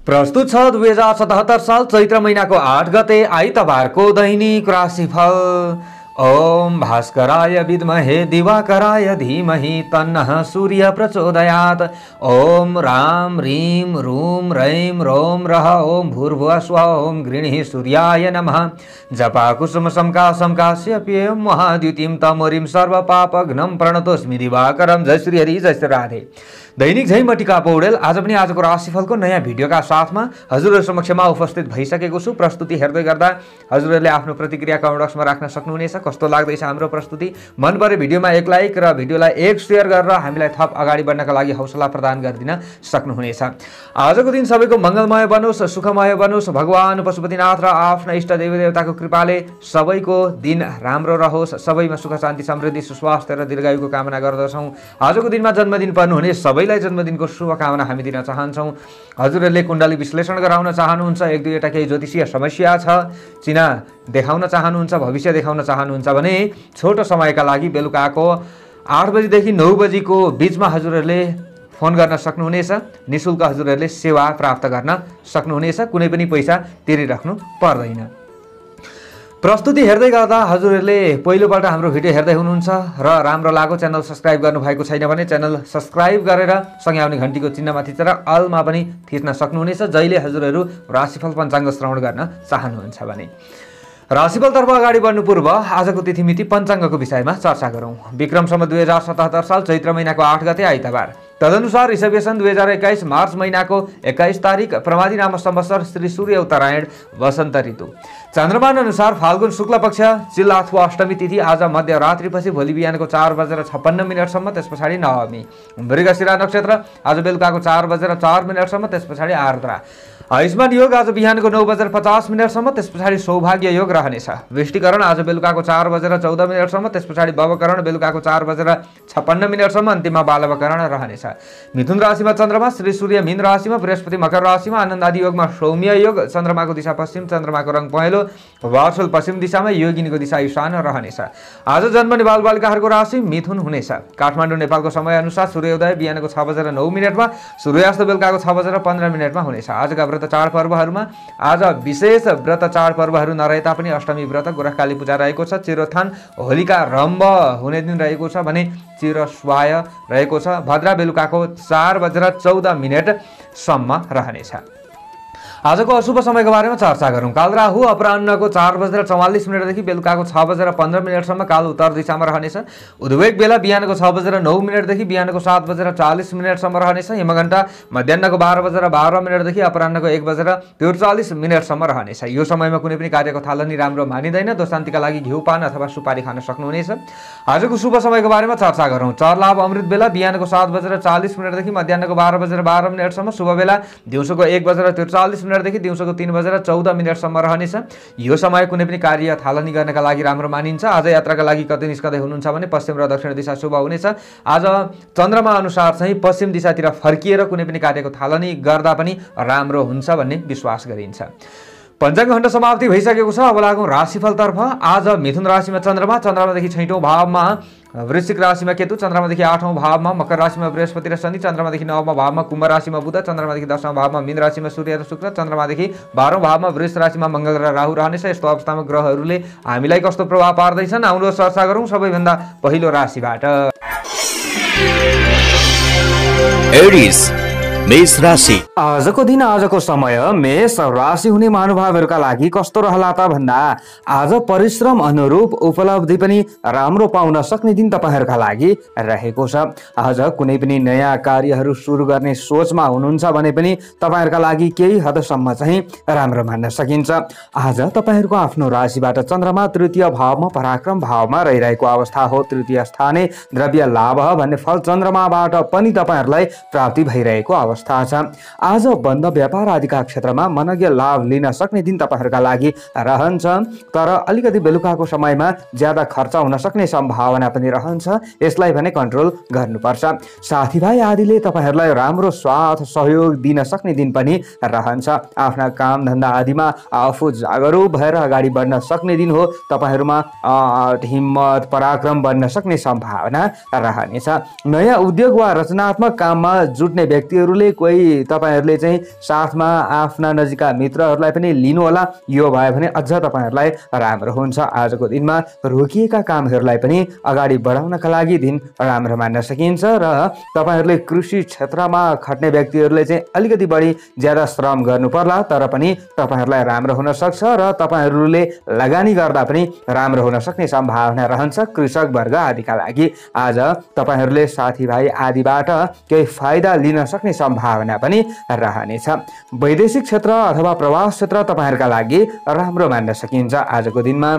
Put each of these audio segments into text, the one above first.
प्रस्तुत छ 2077 साल चैत्र महिनाको 8 गते आइतबारको दैनिक राशिफल। ओम भास्कराय विद्महे दिवाकराय धीमहि तन्नः सूर्य प्रचोदयात्। ओम राम ह्रीं रूम रैं रोम रः ओम भूर्भुवः स्वः ओम गृणीः सूर्याय नमः। जपा कुसुम समकास्य प्येयं महाद्युतिं तमोरिं सर्वपापघ्नं प्रणतोस्मि दिवाकरं। जय श्री हरि, जय श्री राधे। दैनिक झै म टिका पौडेल आज पनि आजको राशिफलको नयाँ भिडियोका साथमा हजुरहरु समक्षमा उपस्थित भइसकेको छु। प्रस्तुति हेर्दै गर्दा हजुरहरुले आफ्नो प्रतिक्रिया कमेन्ट बक्समा राख्न सक्नुहुनेछ। कस्तो लाग्दैछ हाम्रो प्रस्तुति? मन परे भिडियोमा एक लाइक र भिडियोलाई एक शेयर गरेर हामीलाई थप अगाडि बढ्नका लागि हौसला प्रदान गरिदिन सक्नुहुनेछ। आजको दिन सबैको मंगलमय बनोस्, सुखमय बनोस्। भगवान पशुपतिनाथ र आफ्ना इष्ट देवी देवताको कृपाले सबैको दिन राम्रो रहोस्। सबैमा सुख शान्ति समृद्धि सुस्वास्थ्य र दीर्घायुको कामना गर्दछौं। आजको दिनमा जन्मदिन पर्नुहुने सबैलाई जन्मदिनको शुभकामना हामी दिन चाहन्छौं। हजुरहरूले कुण्डली विश्लेषण गराउन चाहनुहुन्छ, एक दुईवटा केही ज्योतिषीय समस्या छ, चिना देखाउन चाहनुहुन्छ, भविष्य देखाउन चाहनुहुन्छ भने छोटो समयका लागि बेलुकाको 8 बजेदेखि 9 बजेको बीचमा हजुरहरूले फोन गर्न सक्नुहुनेछ। निशुल्क हजुरहरूले सेवा प्राप्त गर्न सक्नुहुनेछ। कुनै पनि पैसा तिरिराख्नु पर्दैन। प्रस्तुति हेर्दै गर्दा हजुरहरूले पहिलोपल्ट हाम्रो भिडियो हेर्दै हुनुहुन्छ र राम्रो लाग्यो, च्यानल सब्स्क्राइब गर्नुभएको छैन भने च्यानल सब्स्क्राइब गरेर सँगै आउने घण्टीको चिन्हमा थिचेर अलमा पनि थिच्न सक्नुहुनेछ। जहिले हजुरहरू राशिफल पञ्चाङ्ग श्रवण गर्न चाहनुहुन्छ भने। राशिफलतर्फ अगाडि बढ्नु पूर्व आजको तिथिमिति पञ्चाङ्गको विषयमा चर्चा गरौँ। विक्रम सम्वत 2077 साल चैत्र महिनाको 8 गते आइतबार, तदनुसार ईसवी सन् 2021 मार्च महिनाको 21 तारिक, प्रमादी नाम संवत्सर, श्री सूर्य उत्तरायण, वसन्त ऋतु। चन्द्रमान अनुसार फाल्गुन शुक्ल पक्ष चिल्ला अथवा अष्टमी तिथि आज मध्यरात्रिपछि भोलि बिहानको 4:56 त्यस पछाडि नवमी। मृगशिरा नक्षत्र आज बेलुकाको 4:04 त्यस पछाडि आर्द्रा। आयुष्मान योग आज बिहानको 9:50 त्यस पछाडि सौभाग्य योग रहनेछ। वृष्टिकरण आज बेलुकाको 4:14 त्यस पछाडि भवकरण बेलुकाको 4:56 अन्तिममा बालवकरण रहनेछ। मिथुन राशिमा चन्द्रमा, श्री सूर्य मीन राशिमा, बृहस्पति मकर राशिमा, आनन्द आदि योगमा सौम्य योग। चन्द्रमाको दिशा पश्चिम, चन्द्रमाको रङ पहेँलो, वार्छल पश्चिम दिशामा, योगिनीको दिशा ईशान रहनेछ। आज जन्मने बालबालिकाहरूको राशि मिथुन हुनेछ। काठमाडौँ नेपालको समय अनुसार सूर्योदय बिहानको 6:09 सूर्यास्त बेलुकाको 6:15 हुनेछ। आजका व्रत चाडपर्वहरूमा आज विशेष व्रत चाडपर्वहरू नरहे तापनि अष्टमी व्रत, गोरखकाली पूजा रहेको छ। चिरोत्थान होलिका रम्भ हुने दिन रहेको छ भने चिरस्वाय रहेको छ। भद्रा बेलुकाको 4:14 सम्म रहनेछ। आजको अशुभ समयको बारेमा चर्चा गरौँ। काल राहु अपराह्नको 4:44 देखि बेलुकाको 6:15 सम्म काल उत्तर दिशामा रहनेछ। उद्वेग बेला बिहानको 6:09 देखि बिहानको 7:40 सम्म रहनेछ। यमघण्टा मध्याह्नको 12:12 देखि अपराह्नको 1:43 सम्म रहनेछ। यो समयमा कुनै पनि कार्यको थालनी राम्रो मानिँदैन। दोशान्तिका लागि घिउ पान अथवा सुपारी खान सक्नुहुनेछ। आजको शुभ समयको बारेमा चर्चा गरौँ। चर लाभ अमृत बेला बिहानको 7:40 देखि मध्याह्नको 12:12 सम्म। शुभ बेला दिउँसोको 1:43 देखि दिउँसोको 3:14 सम्म रहनेछ। यो समय कुनै पनि कार्य थालनी गर्नका लागि राम्रो मानिन्छ। आज यात्राका लागि कतै निस्कदै हुनुहुन्छ भने पश्चिम र दक्षिण दिशा शुभ हुनेछ। आज चन्द्रमा अनुसार चाहिँ पश्चिम दिशातिर फर्किएर कुनै पनि कार्यको थालनी गर्दा पनि राम्रो हुन्छ भन्ने विश्वास गरिन्छ। पञ्चाङ्ग खण्ड समाप्ति भइसकेको छ। अब लागौँ राशिफलतर्फ। आज मिथुन राशिमा चन्द्रमा, चन्द्रमादेखि 6औं भावमा वृश्चिक राशिमा केतु, चन्द्रमादेखि 8औं भावमा मकर राशिमा बृहस्पति र शनि, चन्द्रमादेखि 9औं भावमा कुम्भ राशिमा बुध, चन्द्रमादेखि 10औं भावमा मीन राशिमा सूर्य र शुक्र, चन्द्रमादेखि 12औं भावमा वृष राशिमा मङ्गल र राहु रहनेछ। यस्तो अवस्थामा ग्रहहरूले हामीलाई कस्तो प्रभाव पार्दैछन् आउनु चर्चा गरौँ। सबैभन्दा पहिलो राशिबाट एरिस मेष राशि। आजको दिन, आजको समय मेष राशि हुने महानुभावहरूका लागि कस्तो रहला त भन्दा आज परिश्रम अनुरूप उपलब्धि पनि राम्रो पाउन सक्ने दिन तपाईहरुका लागि रहेको छ। आज कुनै पनि नयाँ कार्यहरू सुरु गर्ने सोचमा हुनुहुन्छ भने पनि तपाईहरुका लागि केही हदसम्म चाहिँ राम्रो मान्न सकिन्छ। आज तपाईहरुको आफ्नो राशिबाट चन्द्रमा तृतीय भावमा पराक्रम भावमा रहिरहेको अवस्था हो। तृतीय स्थाने द्रव्य लाभ भन्ने फल चन्द्रमाबाट पनि तपाईहरुलाई प्राप्ति भइरहेको अवस्था छ। आज बन्द व्यापार आदिका क्षेत्रमा मनज्ञ लाभ लिन सक्ने दिन तपाईहरुका लागि रहन्छ। तर अलिकति बेलुकाको समयमा ज्यादा खर्च हुन सक्ने सम्भावना पनि रहन्छ। यसलाई भने कन्ट्रोल गर्नुपर्छ। साथीभाइ आदिले तपाईहरुलाई राम्रो साथ सहयोग दिन सक्ने दिन पनि रहन्छ। आफ्ना काम धन्दा आदिमा आफू जागरुक भएर अगाडि बढ्न सक्ने दिन हो। तपाईहरुमा हिम्मत पराक्रम बन्न सक्ने सम्भावना रहनेछ। नयाँ उद्योग वा रचनात्मक काममा जुट्ने व्यक्तिहरूले हुनाले कोही तपाईहरुले चाहिँ साथमा आफ्ना नजिकका मित्रहरूलाई पनि लिनु होला। यो भयो भने अझ तपाईहरुलाई राम्रो हुन्छ। आजको दिनमा रोकिएका कामहरूलाई पनि अगाडि बढाउनका लागि दिन राम्रो मान्न सकिन्छ र तपाईहरुले कृषि क्षेत्रमा खट्ने व्यक्तिहरूले चाहिँ अलिकति बढी ज्यादा श्रम गर्नु पर्ला, तर पनि तपाईहरुलाई राम्रो हुन सक्छ र तपाईहरुले लगानी गर्दा पनि राम्रो हुन सक्ने सम्भावना रहन्छ। कृषक वर्ग आदिका लागि आज तपाईहरुले साथीभाइ आदिबाट केही फाइदा लिन सक्ने सम्भावना पनि रहनेछ। वैदेशिक क्षेत्र अथवा प्रवास क्षेत्र तपाईहरुका लागि राम्रो मान्न सकिन्छ। आजको दिनमा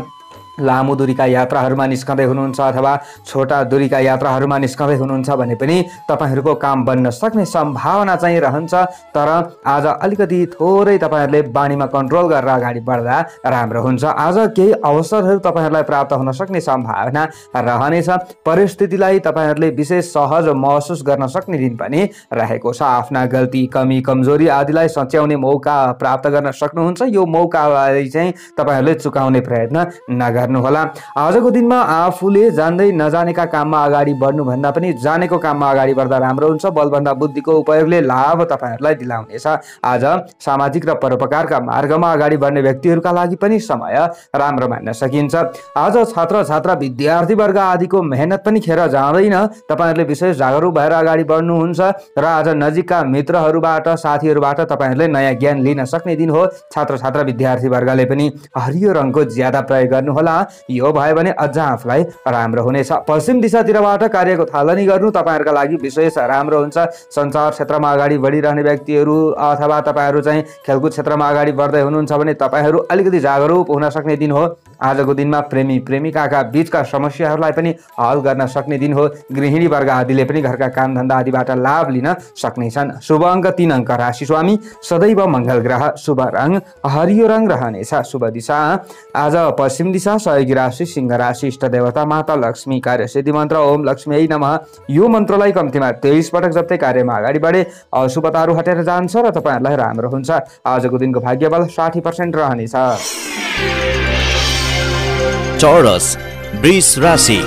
लामो दूरीका यात्राहरूमा निस्कँदै हुनुहुन्छ अथवा छोटा दूरीका यात्राहरूमा निस्कँदै हुनुहुन्छ भने पनि तपाईहरुको काम बन्न सक्ने सम्भावना चाहिँ रहन्छ। तर आज अलिकति थोरै तपाईहरुले बानीमा कन्ट्रोल गरेर अगाडि बढ्दा राम्रो हुन्छ। आज केही अवसरहरू तपाईहरुलाई प्राप्त हुन सक्ने सम्भावना रहनेछ। परिस्थितिलाई तपाईहरुले विशेष सहज महसुस गर्न सक्ने दिन पनि रहेको छ। आफ्ना गल्ती कमी कमजोरी आदिलाई सच्याउने मौका प्राप्त गर्न सक्नुहुन्छ। यो मौकालाई चाहिँ तपाईहरुले चुकाउने प्रयत्न नगर्नु होला। आजको दिनमा आफूले जान्दै नजानेका काममा अगाडि बढ्नु भन्दा पनि जानेको काममा अगाडि बढ्दा राम्रो हुन्छ। बलभन्दा बुद्धिको उपयोगले लाभ तपाईहरुलाई दिलाउनेछ। आज सामाजिक र परोपकारका मार्गमा अगाडि बढ्ने व्यक्तिहरुका लागि पनि समय राम्रो मान्न सकिन्छ। आज छात्र छात्रा विद्यार्थी वर्ग आदिको मेहनत पनि खेर जाँदैन। तपाईहरुले विशेष जागरुक भएर अगाडि बढ्नुहुन्छ र आज नजिकका मित्रहरुबाट साथीहरुबाट तपाईहरुले नयाँ ज्ञान लिन सक्ने दिन हो। छात्र छात्रा विद्यार्थी वर्गले पनि हरियो रङको ज्यादा प्रयोग गर्नु होला। यो भयो भने अझ आफूलाई राम्रो हुनेछ। पश्चिम दिशातिरबाट कार्यको थालनी गर्नु तपाईहरुका लागि विशेष राम्रो हुन्छ। सञ्चार क्षेत्रमा अगाडि बढिरहने व्यक्तिहरु अथवा तपाईहरु चाहिँ खेलकुद क्षेत्रमा अगाडि बढ्दै हुनुहुन्छ भने तपाईहरु अलिकति जागरुक हुन सक्ने दिन हो। आजको दिनमा प्रेमी प्रेमिकाका बीचका समस्याहरूलाई पनि हल गर्न सक्ने दिन हो। गृहिणी वर्ग आदिले पनि घरका काम धन्दा आदिबाट लाभ लिन सक्नेछन्। शुभ अङ्क 3 अङ्क राशि स्वामी सदैव मंगल ग्रह। शुभ रङ हरियो रङ रहनेछ। शुभ दिशा आज पश्चिम दिशा। सहयोगी राशि सिंह राशि। इष्ट देवता माता लक्ष्मी। कार्य सिद्धि मन्त्र ओम लक्ष्मी नमः। यो मन्त्रलाई कम्तीमा 23 पटक जप्दै कार्यमा अगाडि बढे अशुभताहरू हटेर जान्छ र तपाईहरुलाई राम्रो हुन्छ। आजको दिनको भाग्यबल 60% रहनेछ। चौरस वृष राशि।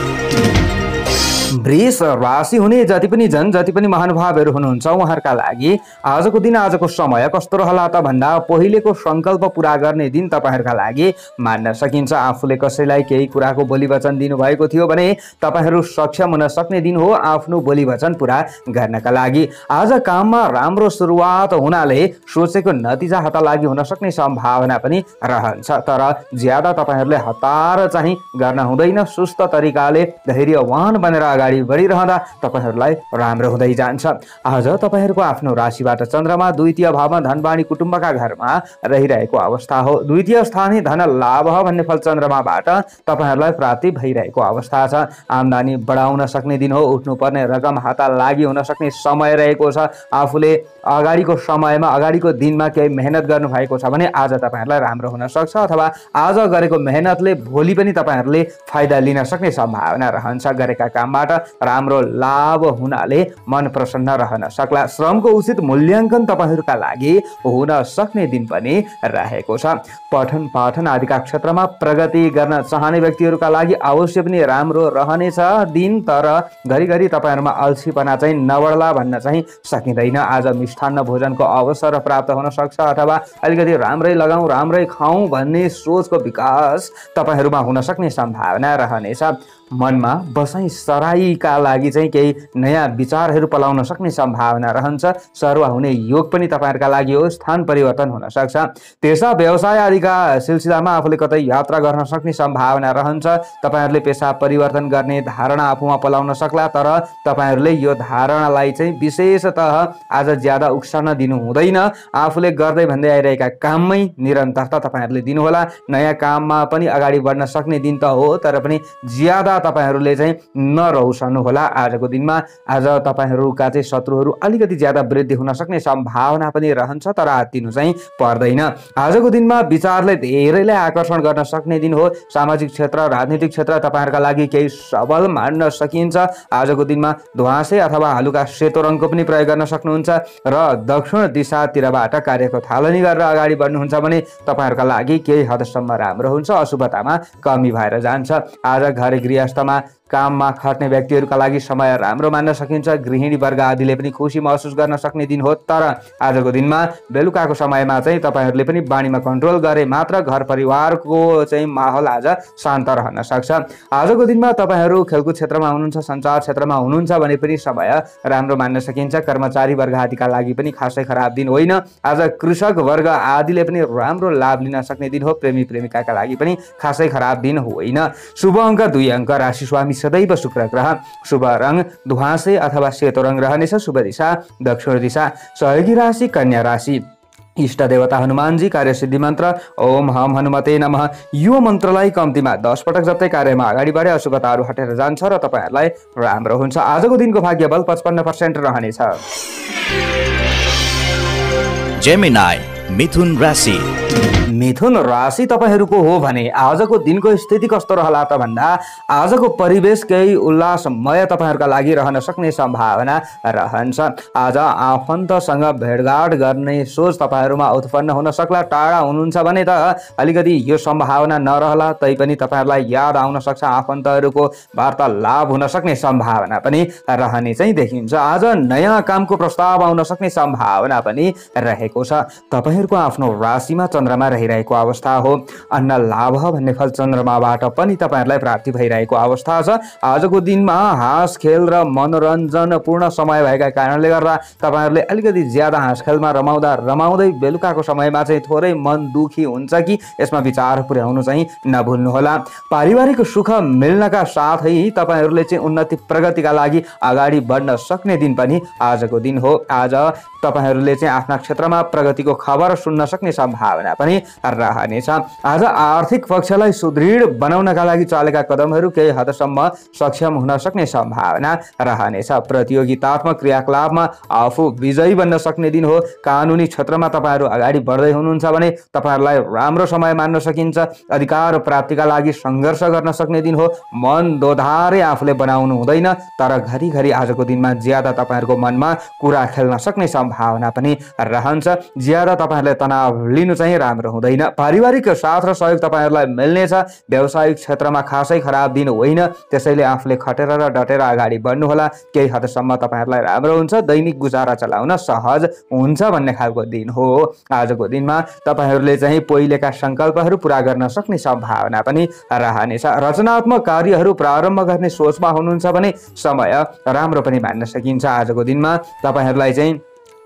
वृष राशि हुने जति पनि जति पनि महानुभावहरू हुनुहुन्छ उहाँहरूका लागि आजको दिन आजको समय कस्तो रहला त भन्दा पहिलेको संकल्प पूरा गर्ने दिन तपाईहरुका लागि मान्न सकिन्छ। आफूले कसैलाई केही कुराको बोली वचन दिनुभएको थियो भने तपाईहरु सक्षम हुन सक्ने दिन हो आफ्नो बोली वचन पूरा गर्नका लागि। आज काममा राम्रो सुरुवात हुनाले सोचेको नतिजा हात लागि हुन सक्ने सम्भावना पनि रहन्छ। तर ज्यादा तपाईहरुले हतार चाहिँ गर्न हुँदैन। सुस्त तरिकाले धैर्यवान बनेर अगाडि बढिरहँदा तपाईहरुलाई राम्रो हुँदै जान्छ। आज तपाईहरुको आफ्नो राशिबाट चन्द्रमा द्वितीय भावमा धनवाणी कुटुम्बका घरमा रहिरहेको अवस्था हो। द्वितीय स्थान धन लाभ भन्ने फल चन्द्रमाबाट तपाईहरुलाई प्राप्ति भइरहेको अवस्था छ। आम्दानी बढाउन सक्ने दिन हो। उठ्नुपर्ने रकम हात लागि हुन सक्ने समय रहेको छ। आफूले अगाडिको समयमा अगाडिको दिनमा केही मेहनत गर्नु भएको छ भने आज तपाईहरुलाई राम्रो हुन सक्छ अथवा आज गरेको मेहनतले भोलि पनि तपाईहरुले फाइदा लिन सक्ने सम्भावना रहन्छ। गरेका कामबाट राम्रो लाभ हुनाले मन प्रसन्न रहन सक्ला। श्रमको उचित मूल्याङ्कन तपाईहरुका लागि हुन सक्ने दिन पनि रहेको छ। पठन पाठन आदिका क्षेत्रमा प्रगति गर्न चाहने व्यक्तिहरुका लागि अवश्य पनि राम्रो रहनेछ दिन। तर घरिघरि तपाईहरुमा अल्छीपना चाहिँ नबढ्ला भन्न चाहिँ सकिँदैन। आज मिष्ठान्न भोजनको अवसर प्राप्त हुन सक्छ अथवा अलिकति राम्रै लगाऊ राम्रै खाऊ भन्ने सोचको विकास तपाईहरुमा हुन सक्ने सम्भावना रहनेछ। मनमा बसाई सराईका लागि चाहिँ केही नयाँ विचारहरू पलाउन सक्ने सम्भावना रहन्छ। सरुवा हुने योग पनि तपाईहरुका लागि हो। स्थान परिवर्तन हुन सक्छ। पेशा व्यवसाय आदिका सिलसिलामा आफूले कतै यात्रा गर्न सक्ने सम्भावना रहन्छ। तपाईहरुले पेशा परिवर्तन गर्ने धारणा आफूमा पलाउन सक्ला। तर तपाईहरुले यो धारणालाई चाहिँ विशेषतः आज ज्यादा उक्सन दिनु हुँदैन। आफूले गर्दै भन्दै आइरहेका काममै निरन्तरता तपाईहरुले दिनुहोला। नयाँ काममा पनि अगाडि बढ्न सक्ने दिन त हो, तर पनि ज्यादा तपाईहरुले चाहिँ नरौसनु होला। आजको दिनमा आज तपाईहरुका चाहिँ शत्रुहरू अलिकति ज्यादा वृद्धि हुन सक्ने सम्भावना पनि रहन्छ। तर आत्तिनु चाहिँ पर्दैन। आजको दिनमा विचारले धेरैलाई आकर्षण गर्न सक्ने दिन हो। सामाजिक क्षेत्र राजनीतिक क्षेत्र तपाईहरुका लागि केही सबल मान्न सकिन्छ। आजको दिनमा ध्वाँसे अथवा हलुका सेतो रङको पनि प्रयोग गर्न सक्नुहुन्छ र दक्षिण दिशातिरबाट कार्यको थालनी गरेर अगाडि बढ्नुहुन्छ भने तपाईहरुका लागि केही हदसम्म राम्रो हुन्छ। अशुभतामा कमी भएर जान्छ। आज घर गृहस्थमा काममा खट्ने व्यक्तिहरूका लागि समय राम्रो मान्न सकिन्छ। गृहिणी वर्ग आदिले पनि खुसी महसुस गर्न सक्ने दिन हो। तर आजको दिनमा बेलुकाको समयमा चाहिँ तपाईहरूले पनि बानीमा कन्ट्रोल गरे मात्र घर परिवारको चाहिँ माहौल आज शान्त रहन सक्छ। आजको दिनमा तपाईहरू खेलकुद क्षेत्रमा हुनुहुन्छ, सञ्चार क्षेत्रमा हुनुहुन्छ भने पनि समय राम्रो मान्न सकिन्छ। कर्मचारी वर्ग आदिका लागि पनि खासै खराब दिन होइन। आज कृषक वर्ग आदिले पनि राम्रो लाभ लिन सक्ने दिन हो। प्रेमी प्रेमिकाका लागि पनि खासै खराब दिन होइन। शुभ अङ्क 2 अङ्क। राशि स्वामी सदैव शुक्र ग्रह। शुभ रङ धुवासे अथवा सेतो रङ रहनेछ। शुभ दिशा दक्षिण दिशा। सहयोगी राशि कन्या राशि। इष्ट देवता हनुमानजी। कार्यसिद्धि मन्त्र ओम हम हनुमते नमः। यो मन्त्रलाई कम्तीमा 10 पटक जप्दै कार्यमा अगाडि बढे अशुभताहरू हटेर जान्छ र तपाईहरूलाई राम्रो हुन्छ। आजको दिनको भाग्य बल 55% रहनेछ। जेमिनाई मिथुन राशि। मिथुन राशि तपाईहरूको हो भने आजको दिनको स्थिति कस्तो रहला त भन्दा आजको परिवेश केही उल्लासमय तपाईहरूका लागि रहन सक्ने सम्भावना रहन्छ। आज आफन्तसँग भेटघाट गर्ने सोच तपाईहरूमा उत्पन्न हुन सक्ला। टाढा हुनुहुन्छ भने त अलिकति यो सम्भावना नरहला, तैपनि तपाईहरूलाई याद आउन सक्छ। आफन्तहरूको वार्तालाप हुन सक्ने सम्भावना पनि रहने चाहिँ देखिन्छ। आज नयाँ कामको प्रस्ताव आउन सक्ने सम्भावना पनि रहेको छ। तपाईहरूको आफ्नो राशिमा चन्द्रमा रहिरहेको अवस्था हो। अन्न लाभ भन्ने फल चन्द्रमाबाट पनि तपाईहरूलाई प्राप्ति भइरहेको अवस्था छ। आजको दिनमा हाँस खेल र मनोरञ्जनपूर्ण समय भएका कारणले गर्दा तपाईहरूले अलिकति ज्यादा हाँस खेलमा रमाउँदै बेलुकाको समयमा चाहिँ थोरै मन दुखी हुन्छ कि यसमा विचार पुर्याउनु चाहिँ नभुल्नुहोला। पारिवारिक सुख मिल्नका साथै तपाईहरूले चाहिँ उन्नति प्रगतिका लागि अगाडि बढ्न सक्ने दिन पनि आजको दिन हो। आज तपाईहरूले चाहिँ आफ्ना क्षेत्रमा प्रगतिको खबर सुन्न सक्ने सम्भावना पनि रहनेछ। आज आर्थिक पक्षलाई सुदृढ बनाउनका लागि चालेका कदमहरू केही हदसम्म सक्षम हुन सक्ने सम्भावना रहनेछ। प्रतियोगितात्मक क्रियाकलापमा आफू विजयी बन्न सक्ने दिन हो। कानुनी क्षेत्रमा तपाईहरू अगाडि बढ्दै हुनुहुन्छ भने तपाईहरूलाई राम्रो समय मान्न सकिन्छ। अधिकार प्राप्तिका लागि सङ्घर्ष गर्न सक्ने दिन हो। मन दोधारे आफूले बनाउनु हुँदैन, तर घरिघरि आजको दिनमा ज्यादा तपाईहरूको मनमा कुरा खेल्न सक्ने सम्भावना पनि रहन्छ। ज्यादा तपाईहरूले तनाव लिनु चाहिँ राम्रो हुँदैन। पारिवारिक साथ र सहयोग तपाईहरूलाई मिल्नेछ। व्यावसायिक क्षेत्रमा खासै खराब दिन होइन, त्यसैले आफूले खटेर र डटेर अगाडि बढ्नुहोला। केही हदसम्म तपाईहरूलाई राम्रो हुन्छ। दैनिक गुजारा चलाउन सहज हुन्छ भन्ने खालको दिन हो। आजको दिनमा तपाईहरूले चाहिँ पहिलेका सङ्कल्पहरू पुरा गर्न सक्ने सम्भावना पनि रहनेछ। रचनात्मक कार्यहरू प्रारम्भ गर्ने सोचमा हुनुहुन्छ भने समय राम्रो पनि मान्न सकिन्छ। आजको दिनमा तपाईहरूलाई चाहिँ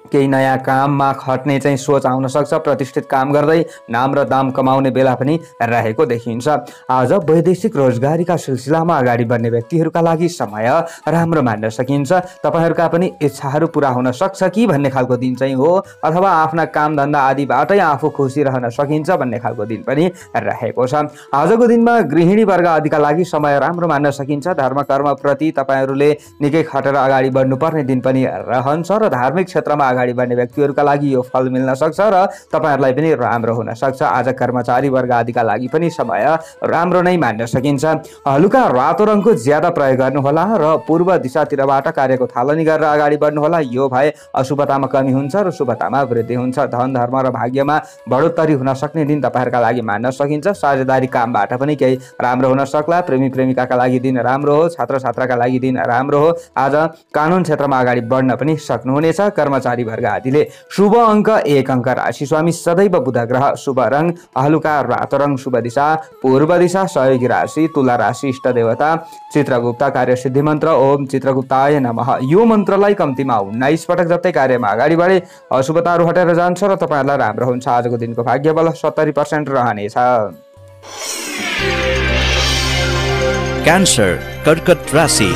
केही नयाँ काममा खट्ने चाहिँ सोच आउन सक्छ। प्रतिष्ठित काम गर्दै नाम र दाम कमाउने बेला पनि रहेको देखिन्छ। आज वैदेशिक रोजगारीका सिलसिलामा अगाडि बढ्ने व्यक्तिहरूका लागि समय राम्रो मान्न सकिन्छ। तपाईहरूका पनि इच्छाहरू पुरा हुन सक्छ कि भन्ने खालको दिन चाहिँ हो, अथवा आफ्ना काम धन्दा आदिबाटै आफू खुसी रहन सकिन्छ भन्ने खालको दिन पनि रहेको छ। आजको दिनमा गृहिणी वर्ग आदिका लागि समय राम्रो मान्न सकिन्छ। धर्म कर्म प्रति तपाईहरूले निकै खटेर अगाडि बढ्नुपर्ने दिन पनि रहन्छ र धार्मिक क्षेत्रमा अगाडि बढ्ने व्यक्तिहरूका लागि यो फल मिल्न सक्छ र तपाईहरूलाई पनि राम्रो हुन सक्छ। आज कर्मचारी वर्ग आदिका लागि पनि समय राम्रो नै मान्न सकिन्छ। हलुका रातो रङको ज्यादा प्रयोग गर्नुहोला र पूर्व दिशातिरबाट कार्यको थालनी गरेर अगाडि बढ्नुहोला। यो भए अशुभतामा कमी हुन्छ र शुभतामा वृद्धि हुन्छ। धन धर्म र भाग्यमा बढोत्तरी हुन सक्ने दिन तपाईँहरूका लागि मान्न सकिन्छ। साझेदारी कामबाट पनि केही राम्रो हुन सक्ला। प्रेमी प्रेमिकाका लागि दिन राम्रो हो। छात्र छात्राका लागि दिन राम्रो हो। आज कानुन क्षेत्रमा अगाडि बढ्न पनि सक्नुहुनेछ। कर्मचारी वर्ग आदिले। शुभ अङ्क 1 अङ्क। राशि स्वामी सदैव बुध ग्रह। शुभ रङ हलुका रातो रङ। शुभ दिशा पूर्व दिशा। सहयोगी राशि तुला राशि। इष्ट देवता चित्रगुप्ता। कार्यसिद्धि मन्त्र ओम चित्रगुप्ताय नमः। यो मन्त्रलाई कम्तीमा 19 पटक जप्दै कार्यमा अगाडि बढे अशुभताहरू हटेर जान्छ र तपाईहरूलाई राम्रो हुन्छ। आजको दिनको भाग्य बल 70% रहनेछ। क्यान्सर कर्कट राशि।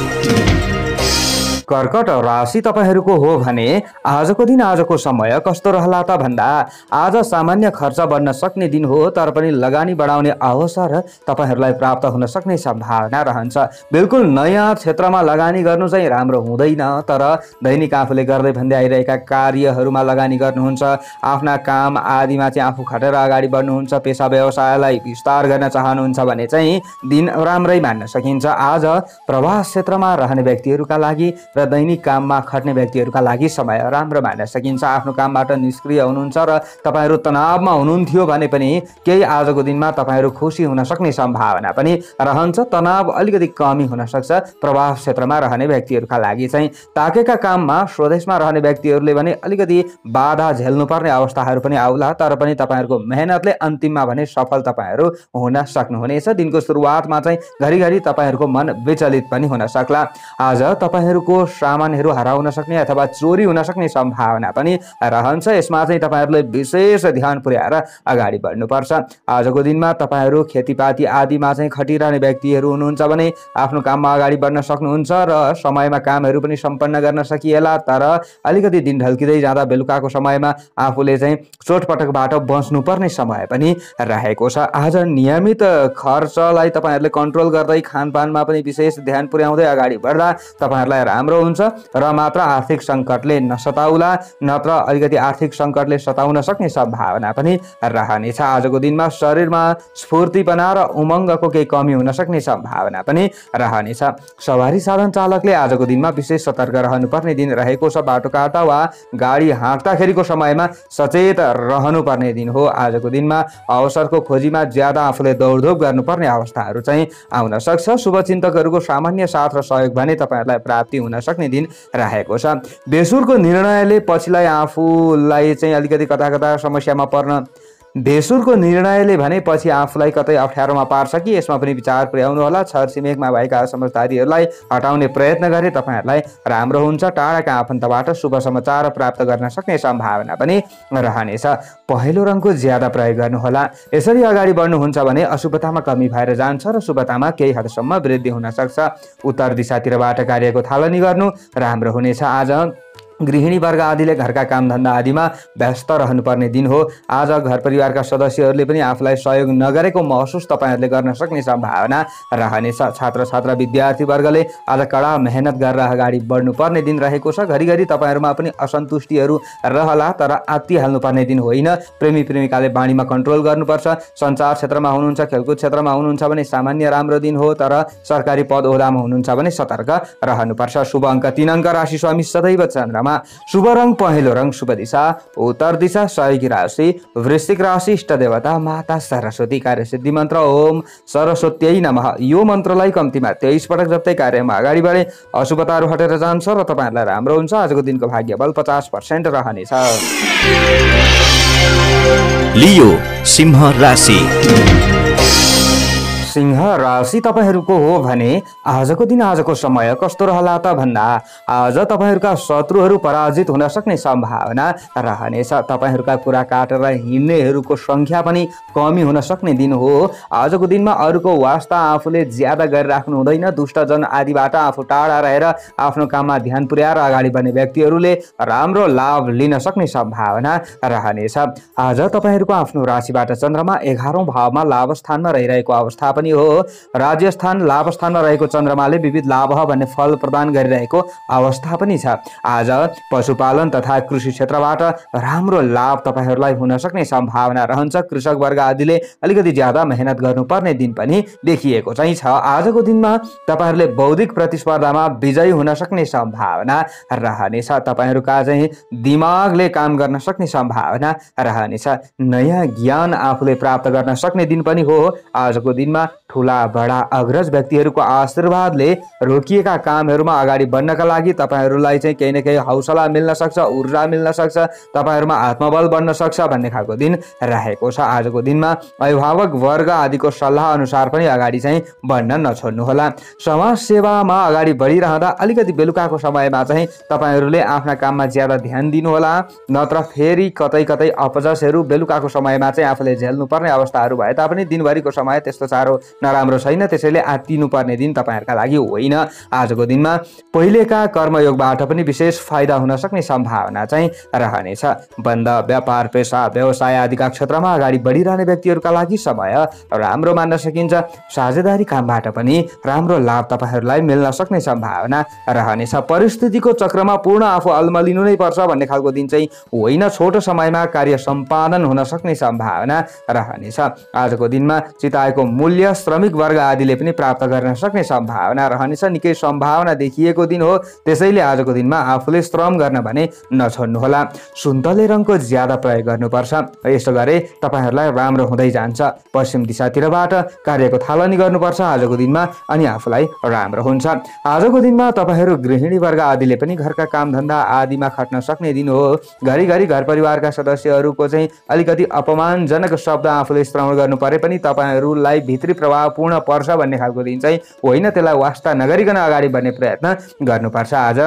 कर्कट राशि तपाईहरूको हो भने आजको दिन आजको समय कस्तो रहला त भन्दा आज सामान्य खर्च बढ्न सक्ने दिन हो, तर पनि लगानी बढाउने अवसर तपाईहरूलाई प्राप्त हुन सक्ने सम्भावना रहन्छ। बिल्कुल नयाँ क्षेत्रमा लगानी गर्नु चाहिँ राम्रो हुँदैन, तर दैनिक आफूले गर्दै भन्दै आइरहेका कार्यहरूमा लगानी गर्नुहुन्छ। आफ्ना काम आदिमा चाहिँ आफू खटेर अगाडि बढ्नुहुन्छ। पेसा व्यवसायलाई विस्तार गर्न चाहनुहुन्छ भने चाहिँ दिन राम्रै मान्न सकिन्छ। आज प्रवास क्षेत्रमा रहने व्यक्तिहरूका लागि र दैनिक काममा खट्ने व्यक्तिहरूका लागि समय राम्रो मान्न सकिन्छ। आफ्नो कामबाट निष्क्रिय हुनुहुन्छ र तपाईहरू तनावमा हुनुहुन्थ्यो भने पनि केही आजको दिनमा तपाईहरू खुसी हुन सक्ने सम्भावना पनि रहन्छ। तनाव अलिकति कमी हुन सक्छ। प्रभाव क्षेत्रमा रहने व्यक्तिहरूका लागि चाहिँ ताकेका काममा स्वदेशमा रहने व्यक्तिहरूले भने अलिकति बाधा झेल्नुपर्ने अवस्थाहरू पनि आउला, तर पनि तपाईहरूको मेहनतले अन्तिममा भने सफल तपाईहरू हुन सक्नुहुनेछ। दिनको सुरुवातमा चाहिँ घरिघरि तपाईहरूको मन विचलित पनि हुन सक्ला। आज तपाईहरूको सामानहरू हराउन सक्ने अथवा चोरी हुन सक्ने सम्भावना पनि रहन्छ। यसमा चाहिँ तपाईहरूले विशेष ध्यान पुर्याएर अगाडि बढ्नुपर्छ। आजको दिनमा तपाईहरू खेतीपाती आदिमा चाहिँ खटिरहने व्यक्तिहरू हुनुहुन्छ भने आफ्नो काममा अगाडि बढ्न सक्नुहुन्छ र समयमा कामहरू पनि सम्पन्न गर्न सकिएला। तर अलिकति दिन ढल्किँदै जाँदा बेलुकाको समयमा आफूले चाहिँ चोटपटकबाट बस्नुपर्ने समय पनि रहेको छ। आज नियमित खर्चलाई तपाईहरूले कन्ट्रोल गर्दै खानपानमा पनि विशेष ध्यान पुर्याउँदै अगाडि बढ्दा तपाईहरूलाई राम्रो हुन्छ र मात्र आर्थिक सङ्कटले नसताउला, नत्र अलिकति आर्थिक सङ्कटले सताउन सक्ने सम्भावना पनि रहनेछ। आजको दिनमा शरीरमा स्फूर्तिपना र उमङ्गको केही कमी हुन सक्ने सम्भावना पनि रहनेछ। सवारी साधन चालकले आजको दिनमा विशेष सतर्क रहनुपर्ने दिन रहेको छ। बाटो काट्दा वा गाडी हाँक्दाखेरिको समयमा सचेत रहनुपर्ने दिन हो। आजको दिनमा अवसरको खोजीमा ज्यादा आफूले दौडधोप गर्नुपर्ने अवस्थाहरू चाहिँ आउन सक्छ। शुभचिन्तकहरूको सामान्य साथ र सहयोग भने तपाईहरूलाई प्राप्ति हुन सक्ने दिन रहेको छ। बेसुरको निर्णयले पछिलाई आफूलाई चाहिँ अलिकति कता कता समस्यामा पर्न बेसुरको निर्णयले भने पछि आफूलाई कतै अप्ठ्यारोमा पार्छ कि यसमा पनि विचार पुर्याउनु होला। छरछिमेकमा भएका समझदारीहरूलाई हटाउने प्रयत्न गरे तपाईहरूलाई राम्रो हुन्छ। टाढाका आफन्तबाट शुभ समाचार प्राप्त गर्न सक्ने सम्भावना पनि रहनेछ। पहेँलो रङको ज्यादा प्रयोग गर्नुहोला। यसरी अगाडि बढ्नुहुन्छ भने अशुभतामा कमी भएर जान्छ र शुभतामा केही हदसम्म वृद्धि हुन सक्छ। उत्तर दिशातिरबाट कार्यको थालनी गर्नु राम्रो हुनेछ। आज गृहिणी वर्ग आदिले घरका कामधन्दा आदिमा व्यस्त रहनुपर्ने दिन हो। आज घर परिवारका सदस्यहरूले पनि आफूलाई सहयोग नगरेको महसुस तपाईहरूले गर्न सक्ने सम्भावना रहनेछ। छात्र छात्रा विद्यार्थी वर्गले आज कडा मेहनत गरेर अगाडि बढ्नुपर्ने दिन रहेको छ। घरिघरि तपाईहरूमा पनि असन्तुष्टिहरू रहला, तर आत्तिहाल्नुपर्ने दिन होइन। प्रेमी प्रेमिकाले बाणीमा कन्ट्रोल गर्नुपर्छ। सञ्चार क्षेत्रमा हुनुहुन्छ, खेलकुद क्षेत्रमा हुनुहुन्छ भने सामान्य राम्रो दिन हो, तर सरकारी पद ओहदामा हुनुहुन्छ भने सतर्क रहनुपर्छ। शुभ अङ्क 3 अङ्क, राशि स्वामी सदैव चन्द्रमा। शुभ रङ पहेँलो रङ, शुभ दिशा उत्तर दिशा, सहयोगी राशि वृश्चिक राशि, इष्ट देवता माता सरस्वती। कार्यसिद्धि मन्त्र ओम सरस्वत्यै नमः। यो मन्त्रलाई कम्तीमा 23 पटक जप्दै कार्यमा अगाडि बढे अशुभताहरू हटेर जान्छ र तपाईहरूलाई राम्रो हुन्छ। आजको दिनको भाग्य बल 50% रहनेछ। लियो सिंह राशि। सिंह राशि तपाईहरूको हो भने आजको दिन आजको समय कस्तो रहला त भन्दा आज तपाईहरूका शत्रुहरू पराजित हुन सक्ने सम्भावना रहनेछ। तपाईहरूका कुरा काटेर हिँड्नेहरूको संख्या पनि कमी हुन सक्ने दिन हो। आजको दिनमा अरूको वास्ता आफूले ज्यादा गरिराख्नु हुँदैन। दुष्टजन आदिबाट आफू टाढा रहेर आफ्नो काममा ध्यान पुर्याएर अगाडि बढ्ने व्यक्तिहरूले राम्रो लाभ लिन सक्ने सम्भावना रहनेछ। आज तपाईहरूको आफ्नो राशिबाट चन्द्रमा 11औं भावमा लाभ स्थानमा रहिरहेको अवस्था पनि हो। राज्यस्थान लाभ स्थानमा रहेको चन्द्रमाले विविध लाभ भन्ने फल प्रदान गरिरहेको अवस्था पनि छ। आज पशुपालन तथा कृषि क्षेत्रबाट राम्रो लाभ तपाईहरूलाई हुन सक्ने सम्भावना रहन्छ। कृषक वर्ग आदिले अलिकति ज्यादा मेहनत गर्नुपर्ने दिन पनि देखिएको चाहिँ छ। आजको दिनमा तपाईहरूले बौद्धिक प्रतिस्पर्धामा विजयी हुन सक्ने सम्भावना रहनेछ। तपाईहरूका चाहिँ दिमागले काम गर्न सक्ने सम्भावना रहनेछ। नयाँ ज्ञान आफूले प्राप्त गर्न सक्ने दिन पनि हो। आजको दिनमा ठुला बडा अग्रज व्यक्तिहरूको आशीर्वादले रोकिएका कामहरूमा अगाडि बढ्नका लागि तपाईहरूलाई चाहिँ केही न केही हौसला मिल्न सक्छ, ऊर्जा मिल्न सक्छ, तपाईहरूमा आत्मबल बढ्न सक्छ भन्ने खालको दिन रहेको छ। आजको दिनमा अभिभावक वर्ग आदिको सल्लाह अनुसार पनि अगाडि चाहिँ बढ्न नछोड्नुहोला। समाज सेवामा अगाडि बढिरहँदा अलिकति बेलुकाको समयमा चाहिँ तपाईहरूले आफ्ना काममा ज्यादा ध्यान दिनुहोला, नत्र फेरि कतै कतै अपजसहरू बेलुकाको समयमा चाहिँ आफूले झेल्नुपर्ने अवस्थाहरू भए तापनि दिनभरिको समय त्यस्तो साह्रो नराम्रो छैन। त्यसैले आत्तिनु पर्ने दिन तपाईहरुका लागि होइन। आजको दिनमा पहिलेका कर्मयोगबाट पनि विशेष फाइदा हुन सक्ने सम्भावना चाहिँ रहनेछ। बन्द व्यापार पेशा व्यवसाय आदिका क्षेत्रमा अगाडि बढिरहने व्यक्तिहरूका लागि समय राम्रो मान्न सकिन्छ। साझेदारी कामबाट पनि राम्रो लाभ तपाईहरुलाई मिल्न सक्ने सम्भावना रहनेछ। परिस्थितिको चक्रमा पूर्ण आफू अल्मलिनु नै पर्छ भन्ने खालको दिन चाहिँ होइन। छोटो समयमा कार्य सम्पादन हुन सक्ने सम्भावना रहनेछ। आजको दिनमा चिताएको मूल्य विद्यार्थी श्रमिक वर्ग आदिले पनि प्राप्त गर्न सक्ने सम्भावना रहनेछ। निकै सम्भावना देखिएको दिन हो, त्यसैले आजको दिनमा आफूले श्रम गर्न भने नछोड्नुहोला। सुन्तले रङको ज्यादा प्रयोग गर्नुपर्छ, यसो गरे तपाईहरूलाई राम्रो हुँदै जान्छ। पश्चिम दिशातिरबाट कार्यको थालनी गर्नुपर्छ आजको दिनमा, अनि आफूलाई राम्रो हुन्छ। आजको दिनमा तपाईहरू गृहिणी वर्ग आदिले पनि घरका कामधन्दा आदिमा खट्न सक्ने दिन हो। घरिघरि घर परिवारका सदस्यहरूको चाहिँ अलिकति अपमानजनक शब्द आफूले श्रवण गर्नु परे पनि तपाईहरूलाई भित्री प्रभावपूर्ण पर्छ भन्ने खालको दिन चाहिँ होइन, त्यसलाई वास्ता नगरिकन अगाडि बढ्ने प्रयत्न गर्नुपर्छ। आज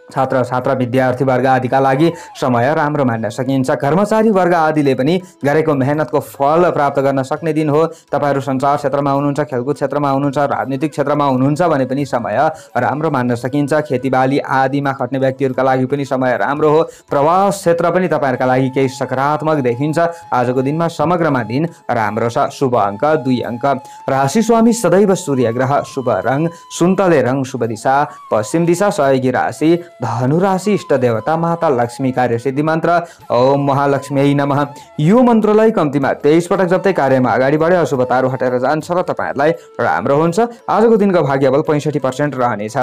छात्र छात्रा विद्यार्थी वर्ग आदिका लागि समय राम्रो मान्न सकिन्छ। कर्मचारी वर्ग आदिले पनि गरेको मेहनतको फल प्राप्त गर्न सक्ने दिन हो। तपाईहरू सञ्चार क्षेत्रमा हुनुहुन्छ, खेलकुद क्षेत्रमा हुनुहुन्छ, राजनीतिक क्षेत्रमा हुनुहुन्छ भने पनि समय राम्रो मान्न सकिन्छ। खेतीबाली आदिमा खट्ने व्यक्तिहरूका लागि पनि समय राम्रो हो। प्रवास क्षेत्र पनि तपाईहरूका लागि केही सकारात्मक देखिन्छ। आजको दिनमा समग्रमा दिन राम्रो छ। शुभ अङ्क 2 अङ्क। राशि स्वामी सदैव सूर्य ग्रह। शुभ रङ सुन्तले रङ। शुभ दिशा पश्चिम दिशा। सहयोगी राशि धनु राशि। इष्ट देवता माता लक्ष्मी। कार्य सिद्धि मन्त्र ओम महालक्ष्मी नमः। यो मन्त्रलाई कम्तीमा 23 पटक जप्दै कार्यमा अगाडि बढे अशुभताहरू हटेर जान्छ र तपाईहरूलाई राम्रो हुन्छ। आजको दिनको भाग्यबल 65% रहनेछ।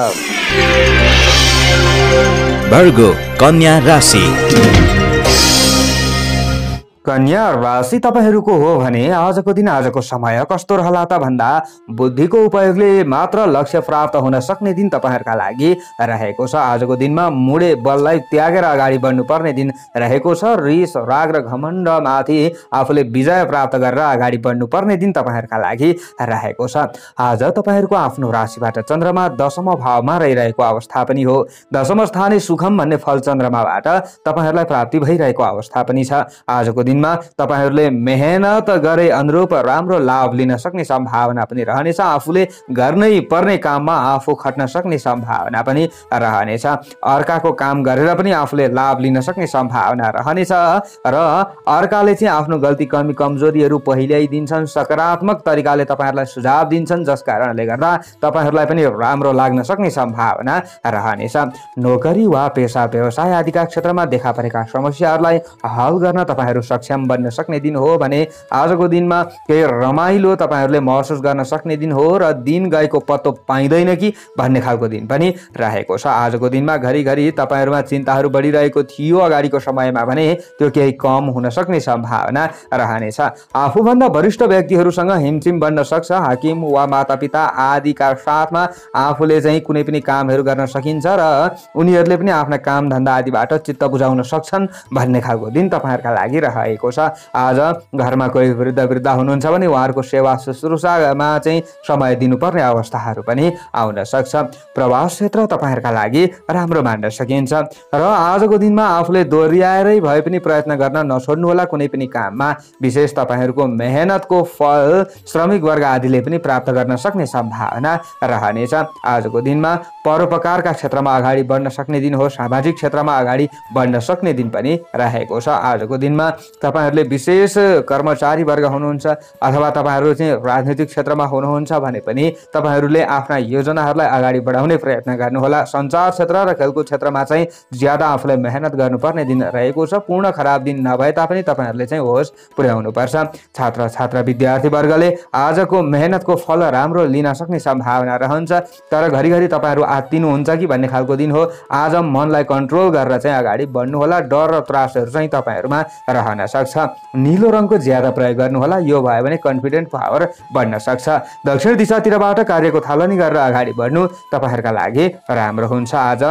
वर्गो कन्या राशि। कन्या राशि तपाईहरूको हो भने आजको दिन आजको समय कस्तो रहला त भन्दा बुद्धिको उपयोगले मात्र लक्ष्य प्राप्त हुन सक्ने दिन तपाईहरूका लागि रहेको छ। आजको दिनमा मुडे बललाई त्यागेर अगाडि बढ्नुपर्ने दिन रहेको छ। रिस राग र घमण्डमाथि आफूले विजय प्राप्त गरेर अगाडि बढ्नुपर्ने दिन तपाईहरूका लागि रहेको छ। आज तपाईहरूको आफ्नो राशिबाट चन्द्रमा दशम भावमा रहिरहेको अवस्था पनि हो। दशम स्थाने सुखम भन्ने फल चन्द्रमाबाट तपाईहरूलाई प्राप्ति भइरहेको अवस्था पनि छ। आजको दिनमा तपाईहरूले मेहनत गरे अनुरूप राम्रो लाभ लिन सक्ने सम्भावना पनि रहनेछ। आफूले गर्नै पर्ने काममा आफू खट्न सक्ने सम्भावना पनि रहनेछ। अर्काको काम गरेर पनि आफूले लाभ लिन सक्ने सम्भावना रहनेछ र अर्काले चाहिँ आफ्नो गल्ती कमी कमजोरीहरू पहिल्याइदिन्छन्, सकारात्मक तरिकाले तपाईहरूलाई सुझाव दिन्छन्, जस कारणले गर्दा तपाईहरूलाई पनि राम्रो लाग्न सक्ने सम्भावना रहनेछ। नोकरी वा पेसा व्यवसाय आदिका क्षेत्रमा देखा परेका समस्याहरूलाई हल गर्न तपाईहरू सक्षम बन्न सक्ने दिन हो भने आजको दिनमा केही रमाइलो तपाईहरूले महसुस गर्न सक्ने दिन हो र दिन गएको पत्तो पाइँदैन कि भन्ने खालको दिन पनि रहेको छ। आजको दिनमा घरिघरि तपाईहरूमा चिन्ताहरू बढिरहेको थियो अगाडिको समयमा भने त्यो केही कम हुन सक्ने सम्भावना रहनेछ। आफूभन्दा वरिष्ठ व्यक्तिहरूसँग हिमचिम बन्न सक्छ। हाकिम वा मातापिता आदिका साथमा आफूले चाहिँ कुनै पनि कामहरू गर्न सकिन्छ र उनीहरूले पनि आफ्ना काम धन्दा आदिबाट चित्त बुझाउन सक्छन् भन्ने खालको दिन तपाईहरूका लागि रहेको छ। आज घरमा कोही वृद्ध हुनुहुन्छ भने उहाँहरूको सेवा शुश्रूषामा चाहिँ समय दिनुपर्ने अवस्थाहरू पनि आउन सक्छ। प्रवास क्षेत्र तपाईहरूका लागि राम्रो मान्न सकिन्छ र आजको दिनमा आफूले दोहोर्याएरै भए पनि प्रयत्न गर्न नछोड्नुहोला। कुनै पनि काममा विशेष तपाईहरूको मेहनतको फल श्रमिक वर्ग आदिले पनि प्राप्त गर्न सक्ने सम्भावना रहनेछ। आजको दिनमा परोपकारका क्षेत्रमा अगाडि बढ्न सक्ने दिन हो। सामाजिक क्षेत्रमा अगाडि बढ्न सक्ने दिन पनि रहेको छ। आजको दिनमा तपाईहरूले विशेष कर्मचारी वर्ग हुनुहुन्छ अथवा तपाईहरू चाहिँ राजनीतिक क्षेत्रमा हुनुहुन्छ भने पनि तपाईहरूले आफ्ना योजनाहरूलाई अगाडि बढाउने प्रयत्न गर्नुहोला। सञ्चार क्षेत्र र खेलकुद क्षेत्रमा चाहिँ ज्यादा आफूले मेहनत गर्नुपर्ने दिन रहेको छ। पूर्ण खराब दिन नभए तापनि तपाईहरूले चाहिँ होस पुर्याउनुपर्छ। छात्र छात्रा विद्यार्थी वर्गले आजको मेहनतको फल राम्रो लिन सक्ने सम्भावना रहन्छ, तर घरिघरि तपाईहरू आत्तिनुहुन्छ कि भन्ने खालको दिन हो। आज मनलाई कन्ट्रोल गरेर चाहिँ अगाडि बढ्नुहोला। डर र त्रासहरू चाहिँ तपाईहरूमा रहन सक्छ। नीलो रङको ज्यादा प्रयोग गर्नुहोला, यो भयो भने कन्फिडेन्ट पावर बढ्न सक्छ। दक्षिण दिशातिरबाट कार्यको थालनी गरेर अगाडि बढ्नु तपाईहरूका लागि राम्रो हुन्छ। आज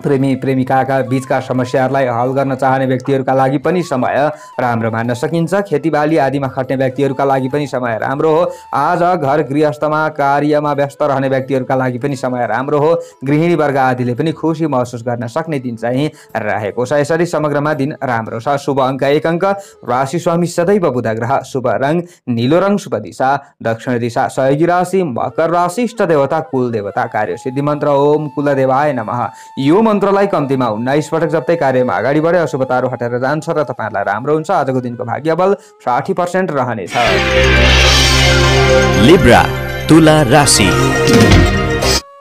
प्रेमी प्रेमिकाका बीचका समस्याहरूलाई हल गर्न चाहने व्यक्तिहरूका लागि पनि समय राम्रो मान्न सकिन्छ। खेतीबाली आदिमा खट्ने व्यक्तिहरूका लागि पनि समय राम्रो हो। आज घर गृहस्थमा कार्यमा व्यस्त रहने व्यक्तिहरूका लागि पनि समय राम्रो हो। गृहिणी वर्ग आदिले पनि खुसी महसुस गर्न सक्ने दिन चाहिँ रहेको छ। यसरी समग्रमा दिन राम्रो छ। शुभ अङ्क 1 अङ्क। राशि स्वामी सदैव बुध ग्रह। शुभ रङ नीलो रङ। शुभ दिशा दक्षिण दिशा। सहयोगी राशि मकर राशि। इष्ट देवता कुल देवता। कार्य सिद्धि मन्त्र ओम कुलदेवाय नमः। यो मन्त्रलाई कम्तीमा 19 पटक जप्दै कार्यमा अगाडि बढे अशुभताहरू हटेर जान्छ र तपाईहरूलाई राम्रो हुन्छ। आजको दिनको भाग्यबल 60% रहनेछ। लिब्रा तुला राशि।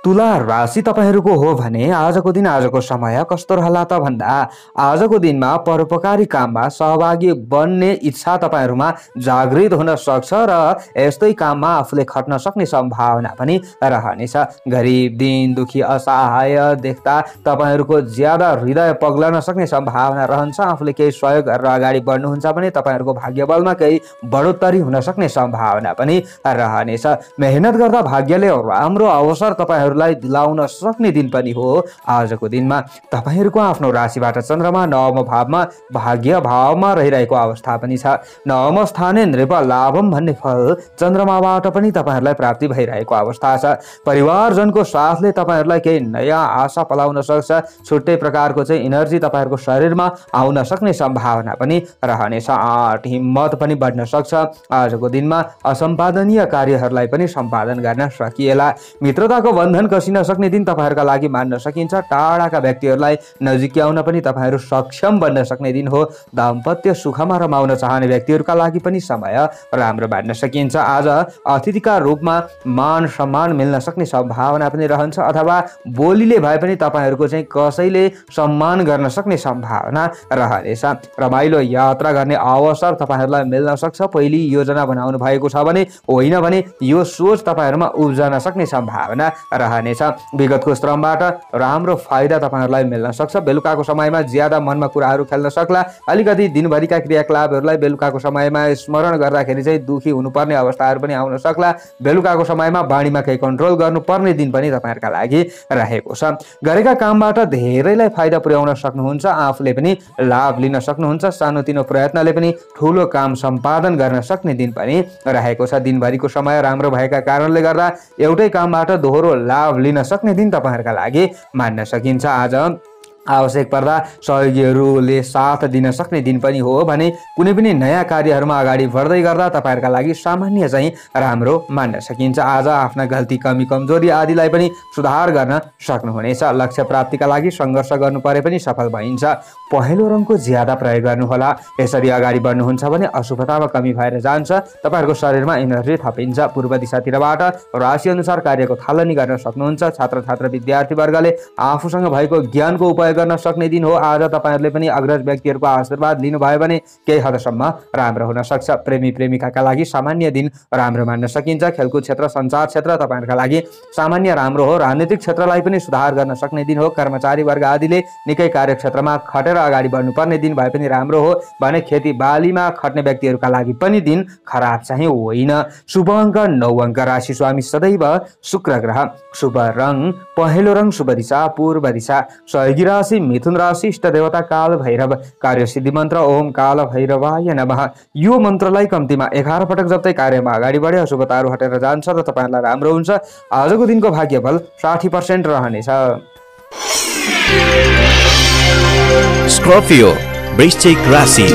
तुला राशि तपाईहरूको हो भने आजको दिन आजको समय कस्तो रहला त भन्दा आजको दिनमा परोपकारी काममा सहभागी बन्ने इच्छा तपाईहरूमा जागृत हुन सक्छ र यस्तै काममा आफूले खट्न सक्ने सम्भावना पनि रहनेछ। गरिब दीन दुखी असहाय देख्दा तपाईहरूको ज्यादा हृदय पग्लन सक्ने सम्भावना रहन्छ। आफूले केही सहयोग गरेर अगाडि बढ्नुहुन्छ भने तपाईहरूको भाग्य बलमा केही बढोत्तरी हुन सक्ने सम्भावना पनि रहनेछ। मेहनत गर्दा भाग्यले राम्रो अवसर तपाईहरूलाई दिलाउन सक्ने दिन पनि हो। आजको दिनमा तपाईहरूको आफ्नो राशिबाट चन्द्रमा नवम भावमा भाग्य भावमा रहिरहेको अवस्था पनि छ। नवम स्थाने नृप लाभम भन्ने फल चन्द्रमाबाट पनि तपाईहरूलाई प्राप्ति भइरहेको अवस्था छ। परिवारजनको साथले तपाईहरूलाई केही नयाँ आशा पलाउन सक्छ। छुट्टै प्रकारको चाहिँ इनर्जी तपाईहरूको शरीरमा आउन सक्ने सम्भावना पनि रहनेछ। आँट हिम्मत पनि बढ्न सक्छ। आजको दिनमा असम्पादनीय कार्यहरूलाई पनि सम्पादन गर्न सकिएला। मित्रताको बन्धन कसिन सक्ने दिन तपाईहरूका लागि मान्न सकिन्छ। टाढाका व्यक्तिहरूलाई नजिक्याउन पनि तपाईहरू सक्षम बन्न सक्ने दिन हो। दाम्पत्य सुखमा रमाउन चाहने व्यक्तिहरूका लागि पनि समय राम्रो मान्न सकिन्छ। आज अतिथिका रूपमा मान सम्मान मिल्न सक्ने सम्भावना पनि रहन्छ अथवा बोलीले भए पनि तपाईहरूको चाहिँ कसैले सम्मान गर्न सक्ने सम्भावना रहनेछ। रमाइलो यात्रा गर्ने अवसर तपाईहरूलाई मिल्न सक्छ। पहिले योजना बनाउनु भएको छ भने होइन भने यो सोच तपाईहरूमा उब्जन सक्ने सम्भावना रहनेछ। विगतको श्रमबाट राम्रो फाइदा तपाईहरूलाई मिल्न सक्छ। बेलुकाको समयमा ज्यादा मनमा कुराहरू खेल्न सक्ला। अलिकति दिनभरिका क्रियाकलापहरूलाई बेलुकाको समयमा स्मरण गर्दाखेरि चाहिँ दुखी हुनुपर्ने अवस्थाहरू पनि आउन सक्ला। बेलुकाको समयमा बाणीमा केही कन्ट्रोल गर्नुपर्ने दिन पनि तपाईहरूका लागि रहेको छ। गरेका कामबाट धेरैलाई फाइदा पुर्याउन सक्नुहुन्छ। आफूले पनि लाभ लिन सक्नुहुन्छ। सानोतिनो प्रयत्नले पनि ठुलो काम सम्पादन गर्न सक्ने दिन पनि रहेको छ। दिनभरिको समय राम्रो भएका कारणले गर्दा एउटै कामबाट दोहोरो लाभ लिन सक्ने दिन तपाईहरूका लागि मान्न सकिन्छ। आज आवश्यक पर्दा सहयोगीहरूले साथ दिन सक्ने दिन पनि हो भने कुनै पनि नयाँ कार्यहरूमा अगाडि बढ्दै गर्दा तपाईहरूका लागि सामान्य चाहिँ राम्रो मान्न सकिन्छ। आज आफ्ना गल्ती कमी कमजोरी आदिलाई पनि सुधार गर्न सक्नुहुनेछ। लक्ष्य प्राप्तिका लागि सङ्घर्ष गर्नु परे पनि सफल भइन्छ। पहेँलो रङको ज्यादा प्रयोग गर्नुहोला। यसरी अगाडि बढ्नुहुन्छ भने अशुभतामा कमी भएर जान्छ। तपाईहरूको शरीरमा इनर्जी थपिन्छ। पूर्व दिशातिरबाट राशि अनुसार कार्यको थालनी गर्न सक्नुहुन्छ। छात्र छात्र विद्यार्थीवर्गले आफूसँग भएको ज्ञानको उपयोग गर्न सक्ने दिन हो। आज तपाईहरूले पनि अग्रज व्यक्तिहरूको आशीर्वाद लिनुभयो भने केही हदसम्म राम्रो हुन सक्छ। प्रेमी प्रेमिकाका लागि सामान्य दिन राम्रो मान्न सकिन्छ। खेलकुद क्षेत्र सञ्चार क्षेत्र तपाईँहरूका लागि सामान्य राम्रो हो। राजनीतिक क्षेत्रलाई पनि सुधार गर्न सक्ने दिन हो। कर्मचारी वर्ग आदिले निकै कार्यक्षेत्रमा खटेर अगाडि बढ्नुपर्ने दिन भए पनि राम्रो हो भने खेतीबालीमा खट्ने व्यक्तिहरूका लागि पनि दिन खराब चाहिँ होइन। शुभ अङ्क 9 अङ्क। राशि स्वामी सदैव शुक्र ग्रह। शुभ रङ पहेँलो रङ। शुभ दिशा पूर्व दिशा। सहयोगी राशि मिथुन राशि। इष्ट देवता काल भैरव। कार्यसिद्धि मन्त्र ओम काल भैरवाय नमः। यो मन्त्रलाई कम्तीमा 11 पटक जप्दै कार्यमा अगाडि बढे अशुभताहरू हटेर जान्छ र तपाईहरूलाई राम्रो हुन्छ। आजको दिनको भाग्यफल 60% रहनेछ। स्कर्पियो वृश्चिक राशि।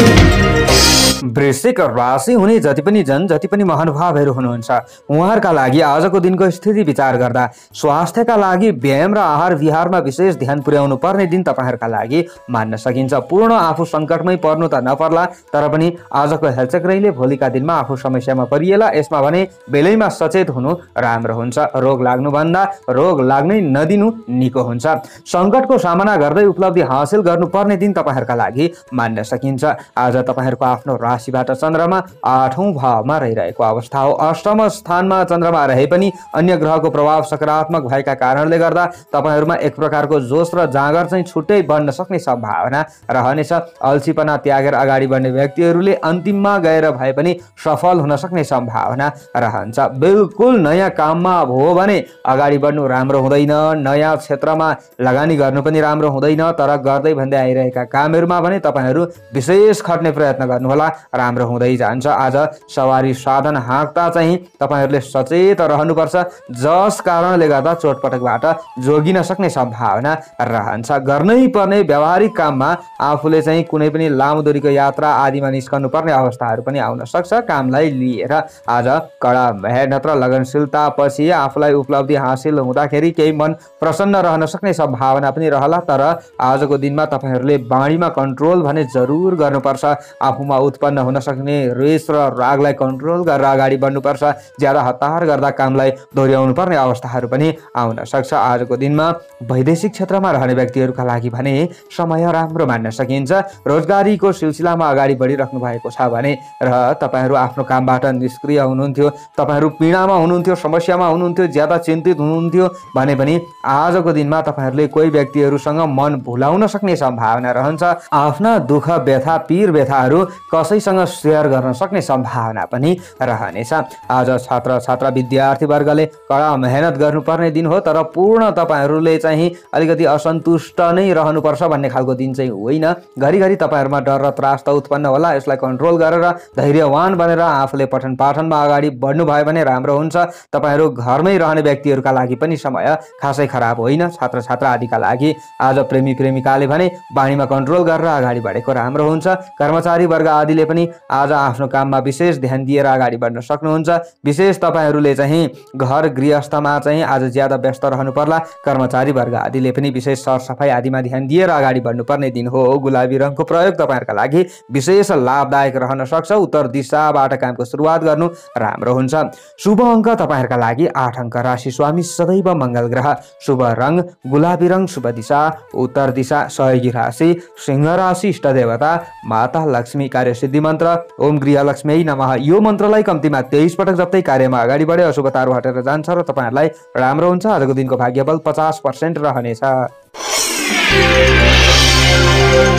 वृश्चिक राशि हुने जति पनि महानुभावहरू हुनुहुन्छ उहाँहरूका लागि आजको दिनको स्थिति विचार गर्दा स्वास्थ्यका लागि व्यायाम र आहार विहारमा विशेष ध्यान पुर्याउनु पर्ने दिन तपाईहरूका लागि मान्न सकिन्छ। पूर्ण आफू सङ्कटमै पर्नु त नपर्ला तर पनि आजको हेलचक्राइले भोलिका दिनमा आफू समस्यामा परिएला। यसमा भने बेलैमा सचेत हुनु राम्रो हुन्छ। रोग लाग्नुभन्दा रोग लाग्नै नदिनु निको हुन्छ। सङ्कटको सामना गर्दै उपलब्धि हासिल गर्नुपर्ने दिन तपाईहरूका लागि मान्न सकिन्छ। आज तपाईहरूको आफ्नो राशिबाट चन्द्रमा 8औं भावमा रहिरहेको अवस्था हो। अष्टम स्थानमा चन्द्रमा रहे पनि अन्य ग्रहको प्रभाव सकारात्मक भएका कारणले गर्दा तपाईहरूमा एक प्रकारको जोश र जाँगर चाहिँ छुट्टै बन्न सक्ने सम्भावना रहनेछ। अल्छीपना त्यागेर अगाडि बढ्ने व्यक्तिहरूले अन्तिममा गएर भए पनि सफल हुन सक्ने सम्भावना रहन्छ। बिल्कुल नयाँ काममा हो भने अगाडि बढ्नु राम्रो हुँदैन। नयाँ क्षेत्रमा लगानी गर्नु पनि राम्रो हुँदैन। तर गर्दै भन्दै आइरहेका कामहरूमा भने तपाईहरू विशेष खट्ने प्रयत्न गर्नुहोला। राम्रो हुँदै जान्छ। आज सवारी साधन हाँक्दा चाहिँ तपाईहरूले सचेत रहनुपर्छ जस कारणले गर्दा चोटपटकबाट जोगिन सक्ने सम्भावना रहन्छ। गर्नै पर्ने व्यावहारिक काममा आफूले चाहिँ कुनै पनि लामो दूरीको यात्रा आदिमा निस्कनु पर्ने अवस्थाहरू पनि आउन सक्छ। कामलाई लिएर आज कडा मेहनत र लगनशीलता पछि आफूलाई उपलब्धि हासिल हुँदाखेरि केही मन प्रसन्न रहन सक्ने सम्भावना पनि रहला। तर आजको दिनमा तपाईहरूले बाणीमा कन्ट्रोल भने जरुर गर्नुपर्छ। आफूमा उत्पन्न उत्पन्न हुन सक्ने रिस र रागलाई कन्ट्रोल गरेर अगाडि बढ्नुपर्छ। ज्यादा हतार गर्दा कामलाई दोहोऱ्याउनु पर्ने अवस्थाहरू पनि आउन सक्छ। आजको दिनमा वैदेशिक क्षेत्रमा रहने व्यक्तिहरूका लागि भने समय राम्रो मान्न सकिन्छ। रोजगारीको सिलसिलामा अगाडि बढिराख्नु भएको छ भने र तपाईहरू आफ्नो कामबाट निष्क्रिय हुनुहुन्थ्यो, तपाईहरू पीडामा हुनुहुन्थ्यो, समस्यामा हुनुहुन्थ्यो, ज्यादा चिन्तित हुनुहुन्थ्यो भने पनि आजको दिनमा तपाईहरूले कोही व्यक्तिहरूसँग मन भुलाउन सक्ने सम्भावना रहन्छ। आफ्ना दुःख व्यथा पीर व्यथाहरू कसैसँग सेयर गर्न सक्ने सम्भावना पनि रहनेछ। आज छात्र छात्रा विद्यार्थी वर्गले कडा मेहनत गर्नुपर्ने दिन हो, तर पूर्ण तपाईहरूले चाहिँ अलिकति असन्तुष्ट नै रहनुपर्छ भन्ने खालको दिन चाहिँ होइन। घरिघरि तपाईहरूमा डर र त्रास त उत्पन्न होला, यसलाई कन्ट्रोल गरेर धैर्यवान बनेर आफूले पठन पाठनमा अगाडि बढ्नु भयो भने राम्रो हुन्छ। तपाईहरू घरमै रहने व्यक्तिहरूका लागि पनि समय खासै खराब होइन। छात्र छात्रा आदिका लागि आज प्रेमी प्रेमिकाले भने बानीमा कन्ट्रोल गरेर अगाडि बढेको राम्रो हुन्छ। कर्मचारी वर्ग आदिले पनि आज आफ्नो काममा विशेष ध्यान दिएर अगाडि बढ्न सक्नुहुन्छ। विशेष तपाईहरूले चाहिँ घर गृहस्थमा चाहिँ आज ज्यादा व्यस्त रहनु पर्ला। कर्मचारी वर्ग आदिले पनि विशेष सरसफाइ आदिमा ध्यान दिएर अगाडि बढ्नुपर्ने दिन हो। गुलाबी रङको प्रयोग तपाईँहरूका लागि विशेष लाभदायक रहन सक्छ। उत्तर दिशाबाट कामको सुरुवात गर्नु राम्रो हुन्छ। शुभ अङ्क तपाईँहरूका लागि 8 अङ्क। राशि स्वामी सदैव मङ्गल ग्रह। शुभ रङ गुलाबी रङ। शुभ दिशा उत्तर दिशा। सहयोगी राशि सिंह राशि। इष्ट देवता माता लक्ष्मी। कार्यसिद्धि मन्त्र ओम गृहलक्ष्मी नमः। यो मन्त्रलाई कम्तीमा 23 पटक जप्दै कार्यमा अगाडि बढे अशुभताहरू हटेर जान्छ र तपाईँहरूलाई राम्रो हुन्छ। आजको दिनको भाग्यबल 50% रहनेछ।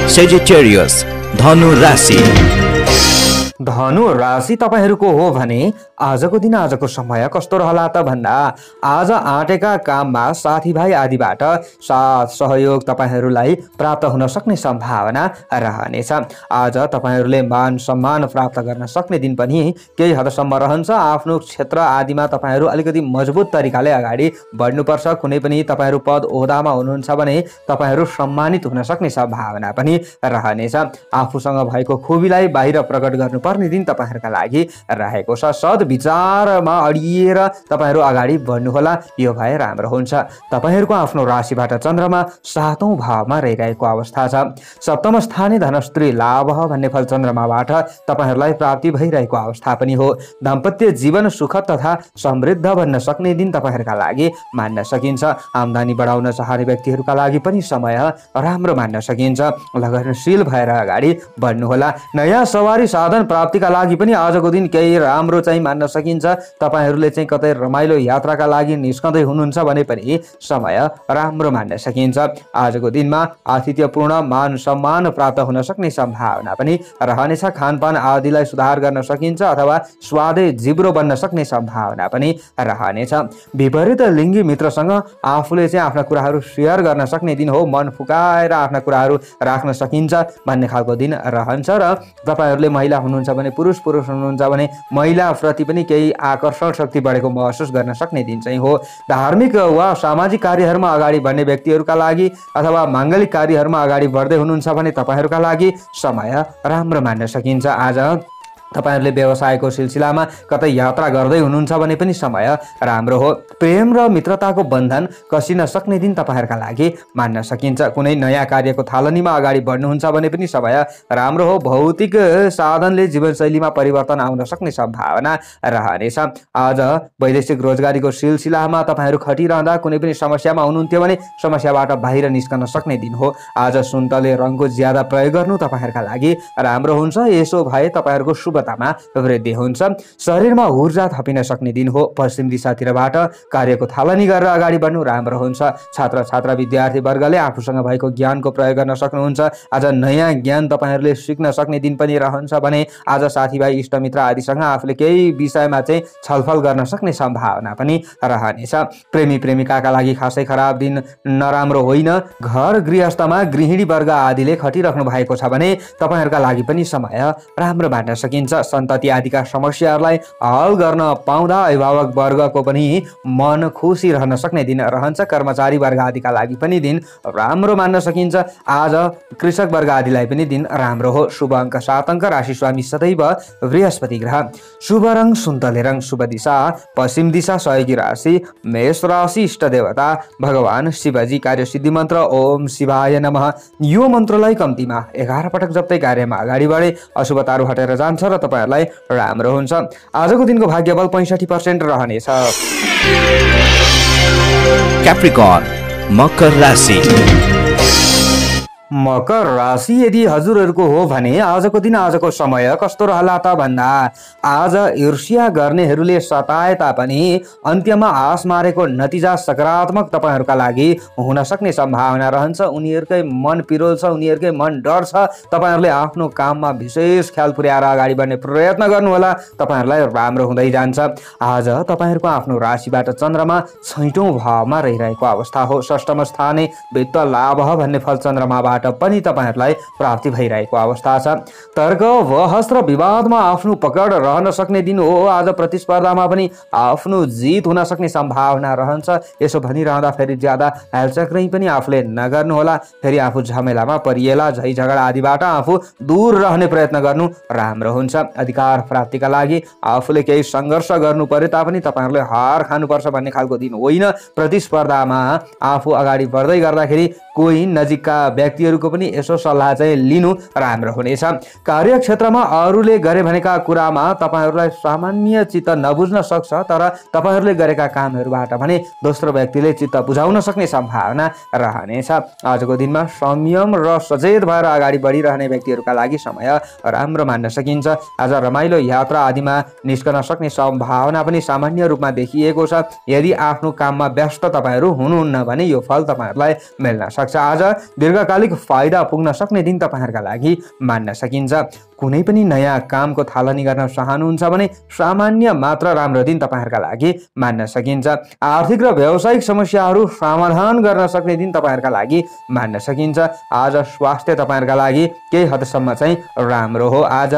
सेजिटेरियस धनु राशि। धनु राशि तपाईहरूको हो भने आजको दिन आजको समय कस्तो रहला त भन्दा आज आँटेका काममा साथीभाइ आदिबाट साथ सहयोग तपाईहरूलाई प्राप्त हुन सक्ने सम्भावना रहनेछ। आज तपाईहरूले मान सम्मान प्राप्त गर्न सक्ने दिन पनि केही हदसम्म रहन्छ। आफ्नो क्षेत्र आदिमा तपाईहरू अलिकति मजबुत तरिकाले अगाडि बढ्नुपर्छ। कुनै पनि तपाईहरू पद ओहदामा हुनुहुन्छ भने तपाईहरू सम्मानित हुन सक्ने सम्भावना पनि रहनेछ। आफूसँग भएको खुबीलाई बाहिर प्रकट गर्नु पर्ने दिन तपाईहरूका लागि रहेको छ। सद्विचारमा अडिएर तपाईहरू अगाडि बढ्नुहोला, यो भए राम्रो हुन्छ। तपाईहरूको आफ्नो राशिबाट चन्द्रमा 7औं भावमा रहिरहेको अवस्था छ। सप्तम स्थाने धनस्त्री लाभ भन्ने फल चन्द्रमाबाट तपाईहरूलाई प्राप्ति भइरहेको अवस्था पनि हो। दाम्पत्य जीवन सुखद तथा समृद्ध बन्न सक्ने दिन तपाईहरूका लागि मान्न सकिन्छ। आम्दानी बढाउन चाहने व्यक्तिहरूका लागि पनि समय राम्रो मान्न सकिन्छ। लगनशील भएर अगाडि बढ्नुहोला। नयाँ सवारी साधन प्राप्तिका लागि पनि आजको दिन केही राम्रो चाहिँ मान्न सकिन्छ। तपाईहरूले चाहिँ कतै रमाइलो यात्राका लागि निस्कँदै हुनुहुन्छ भने पनि समय राम्रो मान्न सकिन्छ। आजको दिनमा आतिथ्यपूर्ण मान सम्मान प्राप्त हुन सक्ने सम्भावना पनि रहनेछ। खानपान आदिलाई सुधार गर्न सकिन्छ अथवा स्वादै जिब्रो बन्न सक्ने सम्भावना पनि रहनेछ। विपरीत लिङ्गी मित्रसँग आफूले चाहिँ आफ्ना कुराहरू सेयर गर्न सक्ने दिन हो। मन फुकाएर आफ्ना कुराहरू राख्न सकिन्छ भन्ने खालको दिन रहन्छ। र तपाईहरूले महिला हुनुहुन्छ भने पुरुष हुनुहुन्छ भने महिलाप्रति पनि केही आकर्षण शक्ति बढेको महसुस गर्न सक्ने दिन चाहिँ हो। धार्मिक वा सामाजिक कार्यहरूमा अगाडि बढ्ने व्यक्तिहरूका लागि अथवा माङ्गलिक कार्यहरूमा अगाडि बढ्दै हुनुहुन्छ भने तपाईहरूका लागि समय राम्रो मान्न सकिन्छ। आज तपाईहरूले व्यवसायको सिलसिलामा कतै यात्रा गर्दै हुनुहुन्छ भने पनि समय राम्रो हो। प्रेम र मित्रताको बन्धन कसिन सक्ने दिन तपाईहरूका लागि मान्न सकिन्छ। कुनै नयाँ कार्यको थालनीमा अगाडि बढ्नुहुन्छ भने पनि समय राम्रो हो। भौतिक साधनले जीवनशैलीमा परिवर्तन आउन सक्ने सम्भावना रहनेछ। आज वैदेशिक रोजगारीको सिलसिलामा तपाईहरू खटिरहँदा कुनै पनि समस्यामा हुनुहुन्थ्यो भने समस्याबाट बाहिर निस्कन सक्ने दिन हो। आज सुन्तले रङको ज्यादा प्रयोग गर्नु तपाईहरूका लागि राम्रो हुन्छ। यसो भए तपाईहरूको शुभतामा वृद्धि हुन्छ। शरीरमा ऊर्जा थपिन सक्ने दिन हो। पश्चिम दिशातिरबाट कार्यको थालनी गरेर अगाडि बढ्नु राम्रो हुन्छ। छात्र छात्रा विद्यार्थी वर्गले आफूसँग भएको ज्ञानको प्रयोग गर्न सक्नुहुन्छ। आज नयाँ ज्ञान तपाईहरूले सिक्न सक्ने दिन पनि रहन्छ भने आज साथीभाइ इष्टमित्र आदिसँग आफूले केही विषयमा चाहिँ छलफल गर्न सक्ने सम्भावना पनि रहनेछ। प्रेमी प्रेमिकाका लागि खासै खराब दिन नराम्रो होइन। घर गृहस्थमा गृहिणी वर्ग आदिले खटिराख्नु भएको छ भने तपाईहरूका लागि पनि समय राम्रो मान्न सकिन्छ। सकिन्छ। सन्तति आदिका समस्याहरूलाई हल गर्न पाउँदा अभिभावक वर्गको पनि मन खुसी रहन सक्ने दिन रहन्छ। कर्मचारी वर्ग आदिका लागि पनि दिन राम्रो मान्न सकिन्छ। आज कृषक वर्ग आदिलाई पनि दिन राम्रो हो। शुभ अङ्क 7 अङ्क, राशि स्वामी सदैव बृहस्पति ग्रह। शुभ रङ सुन्तले रङ, शुभ दिशा पश्चिम दिशा, सहयोगी राशि मेष राशि, इष्ट देवता भगवान शिवजी। कार्यसिद्धि मन्त्र ओम शिवाय नमः। यो मन्त्रलाई कम्तीमा 11 पटक जप्दै कार्यमा अगाडि बढे अशुभताहरू हटेर जान्छ र तपाईहरुलाई राम्रो हुन्छ। आजको दिनको भाग्यबल 65% रहनेछ। Capricorn, मकर राशि। मकर राशि यदि हजुरहरूको हो भने आजको दिन, आजको समय कस्तो रहला त भन्दा आज ईर्ष्या गर्नेहरूले सताए तापनि अन्त्यमा आश मारेको नतिजा सकारात्मक तपाईहरुका लागि हुन सक्ने सम्भावना रहन्छ। उनीहरुकै मन पिरोल छ, उनीहरुकै मन डर छ। तपाईहरुले आफ्नो काममा विशेष ख्याल पुर्याएर अगाडि बढ्ने प्रयत्न गर्नुहोला, तपाईहरुलाई राम्रो हुँदै जान्छ। आज तपाईहरुको आफ्नो राशिबाट चन्द्रमा 6औं भावमा रहिरहेको अवस्था हो। षष्ठम स्थाने वित्त लाभ भन्ने फल चन्द्रमाबाट पनि तपाईहरुलाई प्राप्ति भइरहेको अवस्था छ। तर्क बहस र विवादमा आफ्नो पकड रहन सक्ने दिन हो। आज प्रतिस्पर्धामा पनि आफ्नो जित हुन सक्ने सम्भावना रहन्छ। यसो भनिरहँदा फेरि ज्यादा हेलचक्रै पनि आफूले नगर्नुहोला। फेरि आफू झमेलामा परिएला। झै झगडा आदिबाट आफू दूर रहने प्रयत्न गर्नु राम्रो हुन्छ। अधिकार प्राप्तिका लागि आफूले केही सङ्घर्ष गर्नु पर्यो तापनि तपाईहरुले हार खानुपर्छ भन्ने खालको दिन होइन। प्रतिस्पर्धामा आफू अगाडि बढ्दै गर्दाखेरि कोही नजिकका व्यक्तिहरूको पनि यसो सल्लाह चाहिँ लिनु राम्रो हुनेछ। कार्यक्षेत्रमा अरूले गरे भनेका कुरामा तपाईहरुलाई सामान्य चित्त नबुझ्न सक्छ, तर तपाईहरुले गरेका कामहरुबाट भने दोस्रो व्यक्तिले चित्त बुझाउन सक्ने सम्भावना रहनेछ। आजको दिनमा संयम र सचेत भएर अगाडि बढिरहने व्यक्तिहरूका लागि समय राम्रो मान्न सकिन्छ। आज रमाइलो यात्रा आदिमा निस्कन सक्ने सम्भावना पनि सामान्य रूपमा देखिएको छ। यदि आफ्नो काममा व्यस्त तपाईहरु हुनुहुन्न भने यो फल तपाईहरुलाई मिल्न सक्छ। आज दीर्घकालिक फाइदा पुग्न सक्ने दिन तपाईहरुका लागि मान्न सकिन्छ। कुनै पनि नयाँ कामको थालनी गर्न चाहनुहुन्छ भने सामान्य मात्र राम्रो दिन तपाईहरुका लागि मान्न सकिन्छ। आर्थिक र व्यावसायिक समस्याहरू समाधान गर्न सक्ने दिन तपाईहरुका लागि मान्न सकिन्छ। आज स्वास्थ्य तपाईहरुका लागि केही हदसम्म चाहिँ राम्रो हो। आज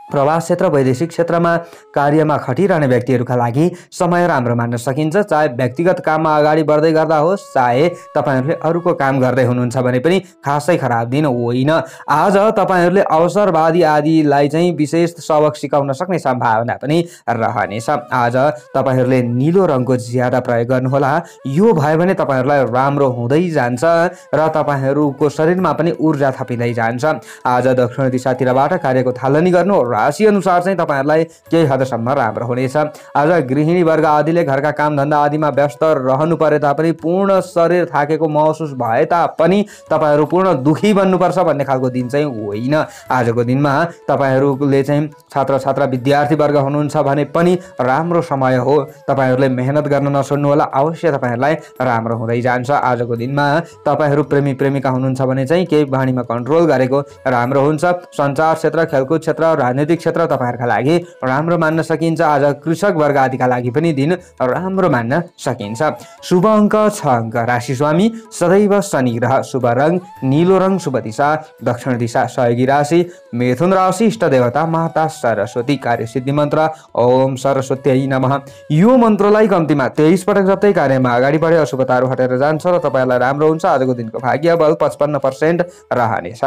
प्रवास क्षेत्र, वैदेशिक क्षेत्रमा कार्यमा खटिरहने व्यक्तिहरूका लागि समय राम्रो मान्न सकिन्छ। चाहे व्यक्तिगत काममा अगाडि बढ्दै गर्दा होस्, चाहे तपाईहरुले अरूको काम गर्दै हुनुहुन्छ भने पनि खासै खराब दिन होइन। आज तपाईहरुले अवसरवादी आदिलाई चाहिँ विशेष सबक सिकाउन सक्ने सम्भावना पनि रहनेछ। आज तपाईहरुले नीलो रङको ज्यादा प्रयोग गर्नुहोला। यो भयो भने तपाईहरुलाई राम्रो हुँदै जान्छ र तपाईहरुको शरीरमा पनि ऊर्जा थपिँदै जान्छ। आज दक्षिण दिशातिरबाट कार्यको थालनी गर्नु राशि अनुसार चाहिँ तपाईहरुलाई केही हदसम्म राम्रो हुनेछ। आज गृहिणी वर्ग आदिले घरका काम धन्दा आदिमा व्यस्त रहनु परे तापनि पूर्ण शरीर थाकेको महसुस भए तापनि तपाईहरु पूर्ण दुखी बन्नुपर्छ भन्ने खालको दिन चाहिँ होइन। आजको दिनमा तपाईहरुले चाहिँ छात्र छात्रा विद्यार्थी वर्ग हुनुहुन्छ भने पनि राम्रो समय हो। तपाईहरुले मेहनत गर्न नछोड्नु होला, अवश्य तपाईहरुलाई राम्रो हुँदै जान्छ। आजको दिनमा तपाईहरु प्रेमी प्रेमिका हुनुहुन्छ भने चाहिँ केही बानीमा कन्ट्रोल गरेको राम्रो हुन्छ। सञ्चार क्षेत्र, खेलकुद क्षेत्र, राजनीतिक क्षेत्र तपाईहरुका लागि राम्रो मान्न सकिन्छ। आज कृषक वर्ग आदिका लागि पनि दिन राम्रो मान्न सकिन्छ। शुभ अङ्क 6 अङ्क, राशि स्वामी सदैव शनि ग्रह। शुभ रङ नीलो रङ, शुभ दिशा दक्षिण दिशा, सहयोगी राशि मिथुन राशि, इष्ट देवता माता सरस्वती। कार्यसिद्धि मन्त्र ओम सरस्वत्यै नमः। यो मन्त्रलाई कम्तीमा 23 पटक जप्दै कार्यमा अगाडि बढे अशुभताहरू हटेर जान्छ र तपाईहरुलाई राम्रो हुन्छ। आजको दिनको भाग्य बल 55% रहनेछ।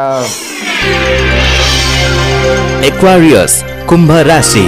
Aquarius, कुम्भ राशि।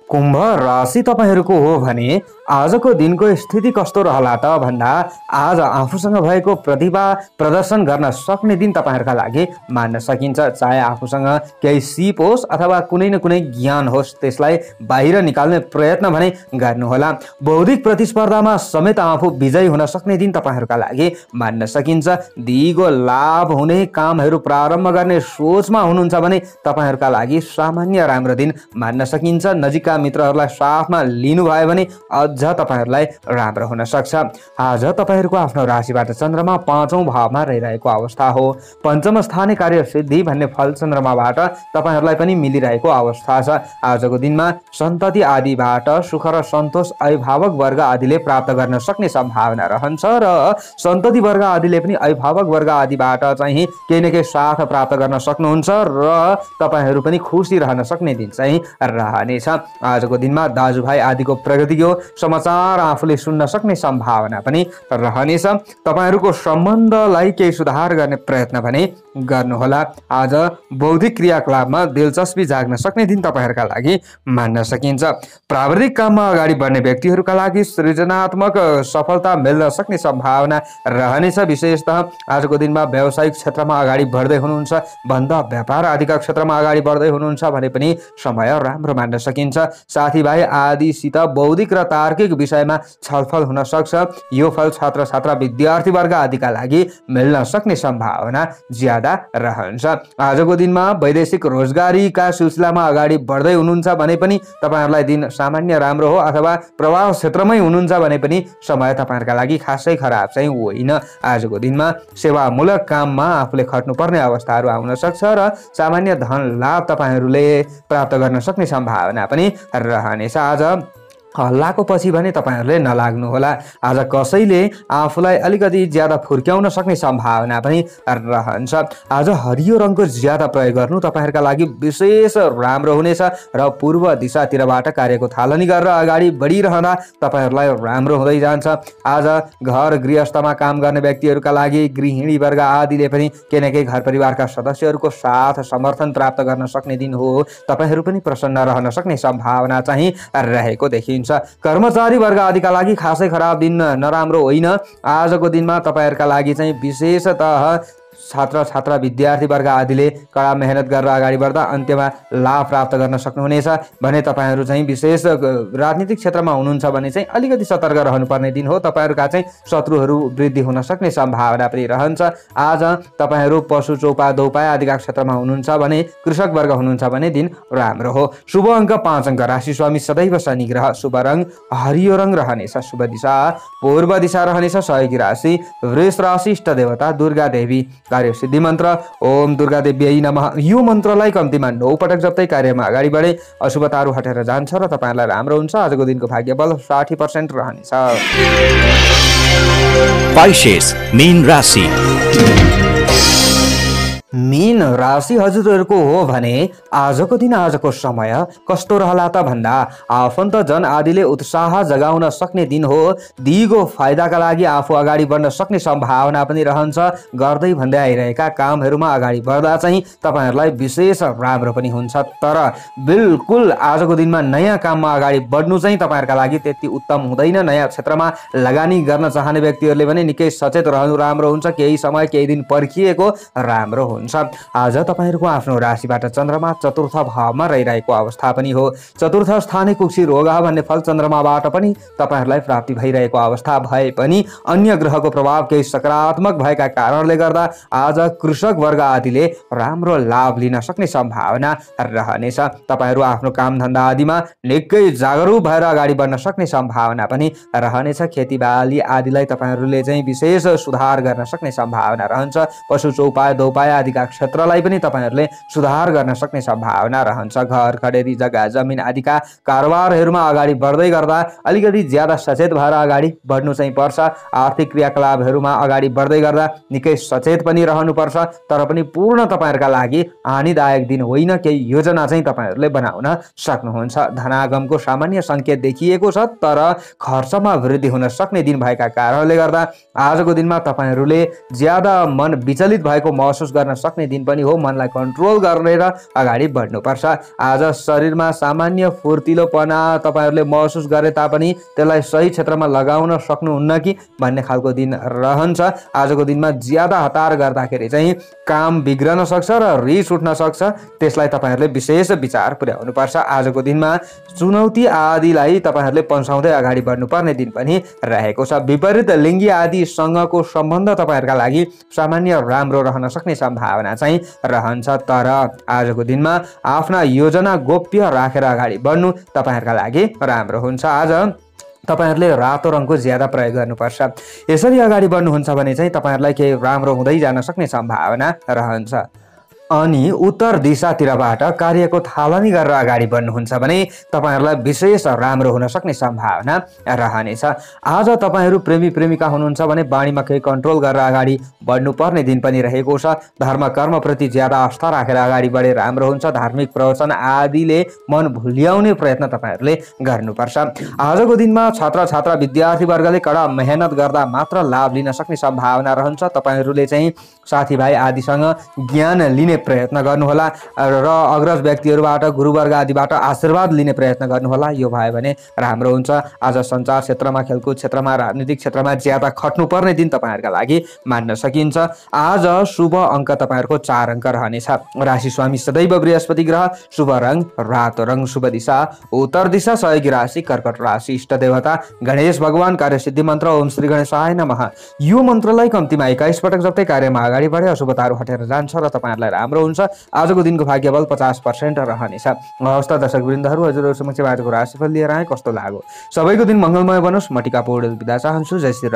कुम्भ राशि तपाईहरुको हो भने आजको दिनको स्थिति कस्तो रहला त भन्दा आज आफूसँग भएको प्रतिभा प्रदर्शन गर्न सक्ने दिन तपाईहरुका लागि मान्न सकिन्छ। चाहे आफूसँग केही सिप होस् अथवा कुनै न कुनै ज्ञान होस्, त्यसलाई बाहिर निकाल्ने प्रयत्न भने गर्नुहोला। बौद्धिक प्रतिस्पर्धामा समेत आफू विजयी हुन सक्ने दिन तपाईहरुका लागि मान्न सकिन्छ। दिगो लाभ हुने कामहरू प्रारम्भ गर्ने सोचमा हुनुहुन्छ भने तपाईहरुका लागि सामान्य राम्रो दिन मान्न सकिन्छ। नजिकका मित्रहरूलाई साथमा लिनुभयो भने अझ तपाईहरूलाई राम्रो हुन सक्छ। आज तपाईहरूको आफ्नो राशिबाट चन्द्रमा 5औं भावमा रहिरहेको अवस्था हो। पञ्चम स्थानीय कार्य सिद्धि भन्ने फल चन्द्रमाबाट तपाईहरूलाई पनि मिलिरहेको अवस्था छ। आजको दिनमा सन्तति आदिबाट सुख र सन्तोष अभिभावक वर्ग आदिले प्राप्त गर्न सक्ने सम्भावना रहन्छ र सन्तति वर्ग आदिले पनि अभिभावक वर्ग आदिबाट चाहिँ केही न केही साथ प्राप्त गर्न सक्नुहुन्छ र तपाईहरू पनि खुसी रहन सक्ने दिन चाहिँ रहनेछ। आजको दिनमा दाजुभाइ आदिको प्रगतिको समाचार आफूले सुन्न सक्ने सम्भावना पनि रहनेछ। तपाईहरूको सम्बन्धलाई केही सुधार गर्ने प्रयत्न भने गर्नुहोला। आज बौद्धिक क्रियाकलापमा दिलचस्पी जाग्न सक्ने दिन तपाईहरूका लागि मान्न सकिन्छ। प्राविधिक काममा अगाडि बढ्ने व्यक्तिहरूका लागि सृजनात्मक सफलता मिल्न सक्ने सम्भावना रहनेछ। विशेषतः आजको दिनमा व्यावसायिक क्षेत्रमा अगाडि बढ्दै हुनुहुन्छ, धन्दा व्यापार आदिका क्षेत्रमा अगाडि बढ्दै हुनुहुन्छ भने पनि समय राम्रो मान्न सकिन्छ। साथीभाइ आदिसित बौद्धिक र तार्किक विषयमा छलफल हुन सक्छ। यो फल छात्र छात्रा विद्यार्थी वर्ग आदिका लागि मिल्न सक्ने सम्भावना ज्यादा रहन्छ। आजको दिनमा वैदेशिक रोजगारीका सिलसिलामा अगाडि बढ्दै हुनुहुन्छ भने पनि तपाईहरूलाई दिन सामान्य राम्रो हो, अथवा प्रभाव क्षेत्रमै हुनुहुन्छ भने पनि समय तपाईहरूका लागि खासै खराब चाहिँ होइन। आजको दिनमा सेवामूलक काममा आफूले खट्नुपर्ने अवस्थाहरू आउन सक्छ र सामान्य धन लाभ तपाईहरूले प्राप्त गर्न सक्ने सम्भावना पनि रहनेछ। आज हल्लाको पछि भने तपाईहरूले नलाग्नुहोला। आज कसैले आफूलाई अलिकति ज्यादा फुर्क्याउन सक्ने सम्भावना पनि रहन्छ। आज हरियो रङको ज्यादा प्रयोग गर्नु तपाईहरूका लागि विशेष राम्रो हुनेछ र पूर्व दिशातिरबाट कार्यको थालनी गरेर अगाडि बढिरहँदा तपाईहरूलाई राम्रो हुँदै जान्छ। आज घर गृहस्थमा काम गर्ने व्यक्तिहरूका लागि गृहिणी वर्ग आदिले पनि केही न केही घर परिवारका सदस्यहरूको साथ समर्थन प्राप्त गर्न सक्ने दिन हो। तपाईहरू पनि प्रसन्न रहन सक्ने सम्भावना चाहिँ रहेको देखिन्छ। कर्मचारी वर्ग आदिका लागि खासै खराब दिन नराम्रो होइन। आजको दिनमा तपाईहरूका लागि चाहिँ विशेषतः छात्र छात्रा विद्यार्थी वर्ग आदिले कडा मेहनत गरेर अगाडि बढ्दा अन्त्यमा लाभ प्राप्त गर्न सक्नुहुनेछ भने तपाईहरू चाहिँ विशेष राजनीतिक क्षेत्रमा हुनुहुन्छ भने चाहिँ अलिकति सतर्क रहनुपर्ने दिन हो। तपाईहरूका चाहिँ शत्रुहरू वृद्धि हुन सक्ने सम्भावना पनि रहन्छ। आज तपाईहरू पशु चौपा दौपा आदिका क्षेत्रमा हुनुहुन्छ भने कृषक वर्ग हुनुहुन्छ भने दिन राम्रो हो। शुभ अङ्क 5 अङ्क, राशि स्वामी सदैव शनि ग्रह, शुभ रङ हरियो रङ रहनेछ, शुभ दिशा पूर्व दिशा रहनेछ, सहयोगी राशि वृष राशि, इष्ट देवता दुर्गा देवी, कार्य सिद्धि मन्त्र ओम दुर्गा देव्यै नमः। यो मन्त्रलाई कम्तीमा 9 पटक जप्दै कार्यमा अगाडि बढे अशुभताहरू हटेर जान्छ र तपाईलाई राम्रो हुन्छ। आजको दिनको भाग्यबल 60% रहनेछ। पाइसेस मीन राशि। मीन राशि हजुरहरूको हो भने आजको दिन आजको समय कस्तो रहला त भन्दा आफन्तजन आदिले उत्साह जगाउन सक्ने दिन हो। दिगो फाइदाका लागि आफू अगाडि बढ्न सक्ने सम्भावना पनि रहन्छ। गर्दै भन्दै आइरहेका कामहरूमा अगाडि बढ्दा चाहिँ तपाईहरूलाई विशेष राम्रो पनि हुन्छ। तर बिल्कुल आजको दिनमा नयाँ काममा अगाडि बढ्नु चाहिँ तपाईहरूका लागि त्यति उत्तम हुँदैन। नयाँ क्षेत्रमा लगानी गर्न चाहने व्यक्तिहरूले पनि निकै सचेत रहनु राम्रो हुन्छ। केही समय केही दिन पर्खिएको राम्रो हुन्छ। आज तपाईहरूको आफ्नो राशिबाट चन्द्रमा चतुर्थ भावमा रहिरहेको अवस्था पनि हो। चतुर्थ स्थाने कुक्षी रोग भन्ने फल चन्द्रमाबाट पनि तपाईहरूलाई प्राप्ति भइरहेको अवस्था भए पनि अन्य ग्रहको प्रभाव केही सकारात्मक भएका कारणले गर्दा आज कृषक वर्ग आदिले राम्रो लाभ लिन सक्ने सम्भावना रहनेछ। तपाईहरू आफ्नो काम धन्दा आदिमा निकै जागरुक भएर अगाडि बढ्न सक्ने सम्भावना पनि रहनेछ। खेतीबाली आदिलाई तपाईहरूले चाहिँ विशेष सुधार गर्न सक्ने सम्भावना रहन्छ। पशु चौपाय दौपाय आदिका क्षेत्रलाई पनि तपाईहरूले सुधार गर्न सक्ने सम्भावना रहन्छ। घर खडेरी जग्गा जमिन आदिका कारोबारहरूमा अगाडि बढ्दै गर्दा अलिकति ज्यादा सचेत भएर अगाडि बढ्नु चाहिँ पर्छ। आर्थिक क्रियाकलापहरूमा अगाडि बढ्दै गर्दा निकै सचेत पनि रहनुपर्छ। तर पनि पूर्ण तपाईहरूका लागि हानिदायक दिन होइन। केही योजना चाहिँ तपाईहरूले बनाउन सक्नुहुन्छ। धनागमको सामान्य सङ्केत देखिएको छ तर खर्चमा वृद्धि हुन सक्ने दिन भएका कारणले गर्दा आजको दिनमा तपाईहरूले ज्यादा मन विचलित भएको महसुस गर्न सक्ने दिन पनि हो। मनलाई कन्ट्रोल गरेर अगाडि बढ्नुपर्छ। आज शरीरमा सामान्य फुर्तिलोपना तपाईहरूले महसुस गरे तापनि त्यसलाई सही क्षेत्रमा लगाउन सक्नुहुन्न कि भन्ने खालको दिन रहन्छ। आजको दिनमा ज्यादा हतार गर्दाखेरि चाहिँ काम बिग्रन सक्छ र रिस उठ्न सक्छ। त्यसलाई तपाईहरूले विशेष विचार पुर्याउनुपर्छ। आजको दिनमा चुनौती आदिलाई तपाईहरूले पन्साउँदै अगाडि बढ्नुपर्ने दिन पनि रहेको छ। विपरीत लिङ्गी आदिसँगको सम्बन्ध तपाईँहरूका लागि सामान्य राम्रो रहन सक्ने सम्भावना चाहिँ रहन्छ। तर आजको दिनमा दिनमा आफ्ना योजना गोप्य राखेर अगाडि बढ्नु तपाईहरुका लागि राम्रो हुन्छ। आज तपाईहरुले रातो रङको ज्यादा प्रयोग गर्नुपर्छ। यसरी अगाडि बढ्नुहुन्छ भने चाहिँ तपाईहरुलाई केही राम्रो हुँदै जान सक्ने सम्भावना रहन्छ। अनि उत्तर दिशातिरबाट कार्यको थालनी गरेर अगाडि बढ्नुहुन्छ भने तपाईहरुलाई विशेष राम्रो हुन सक्ने सम्भावना रहनेछ। आज तपाईहरु प्रेमी प्रेमिका हुनुहुन्छ भने बाणीमा केही कन्ट्रोल गरेर अगाडि बढ्नुपर्ने दिन पनि रहेको छ। धर्म कर्म प्रति ज्यादा आस्था राखेर अगाडि बढे राम्रो हुन्छ। धार्मिक प्रवचन आदिले मन भुल्याउने प्रयत्न तपाईहरुले गर्नुपर्छ। आजको दिनमा छात्र छात्रा विद्यार्थी वर्गले कडा मेहनत गर्दा मात्र लाभ लिन सक्ने सम्भावना रहन्छ। तपाईहरुले चाहिँ साथीभाइ आदिसँग ज्ञान लिने प्रयत्न गर्नुहोला र अग्रज व्यक्तिहरुबाट गुरुवर्ग आदिबाट आशीर्वाद लिने प्रयत्न गर्नुहोला। यो भयो भने राम्रो हुन्छ। आज सञ्चार क्षेत्रमा, खेलकुद क्षेत्रमा, राजनीतिक क्षेत्रमा ज्यादा खट्नुपर्ने दिन तपाईहरुका लागि मान्न सकिन्छ। आज शुभ अङ्क तपाईहरुको 4 अङ्क रहनेछ। राशि स्वामी सदैव बृहस्पति ग्रह। शुभ रङ रातो रङ। शुभ दिशा उत्तर दिशा। सहयोगी राशि कर्कट राशि। इष्ट देवता गणेश भगवान। कार्यसिद्धि मन्त्र ओम श्री गणेशाय नमः। यो मन्त्रलाई कम्तीमा 21 पटक जप्दै कार्यमा अगाडि बढे अशुभताहरू हटेर जान्छ र तपाईहरुलाई राम्रो हुन्छ। आजको दिनको भाग्यबल 50% रहनेछ। हवस् दर्शक वृन्दहरू, हजुरहरु समक्ष आजको राशिफल लिएर आए, कस्तो लाग्यो? सबैको दिन मंगलमय बनोस्। म टिका पौडेल बिदा चाहन्छु। जय श्री राम।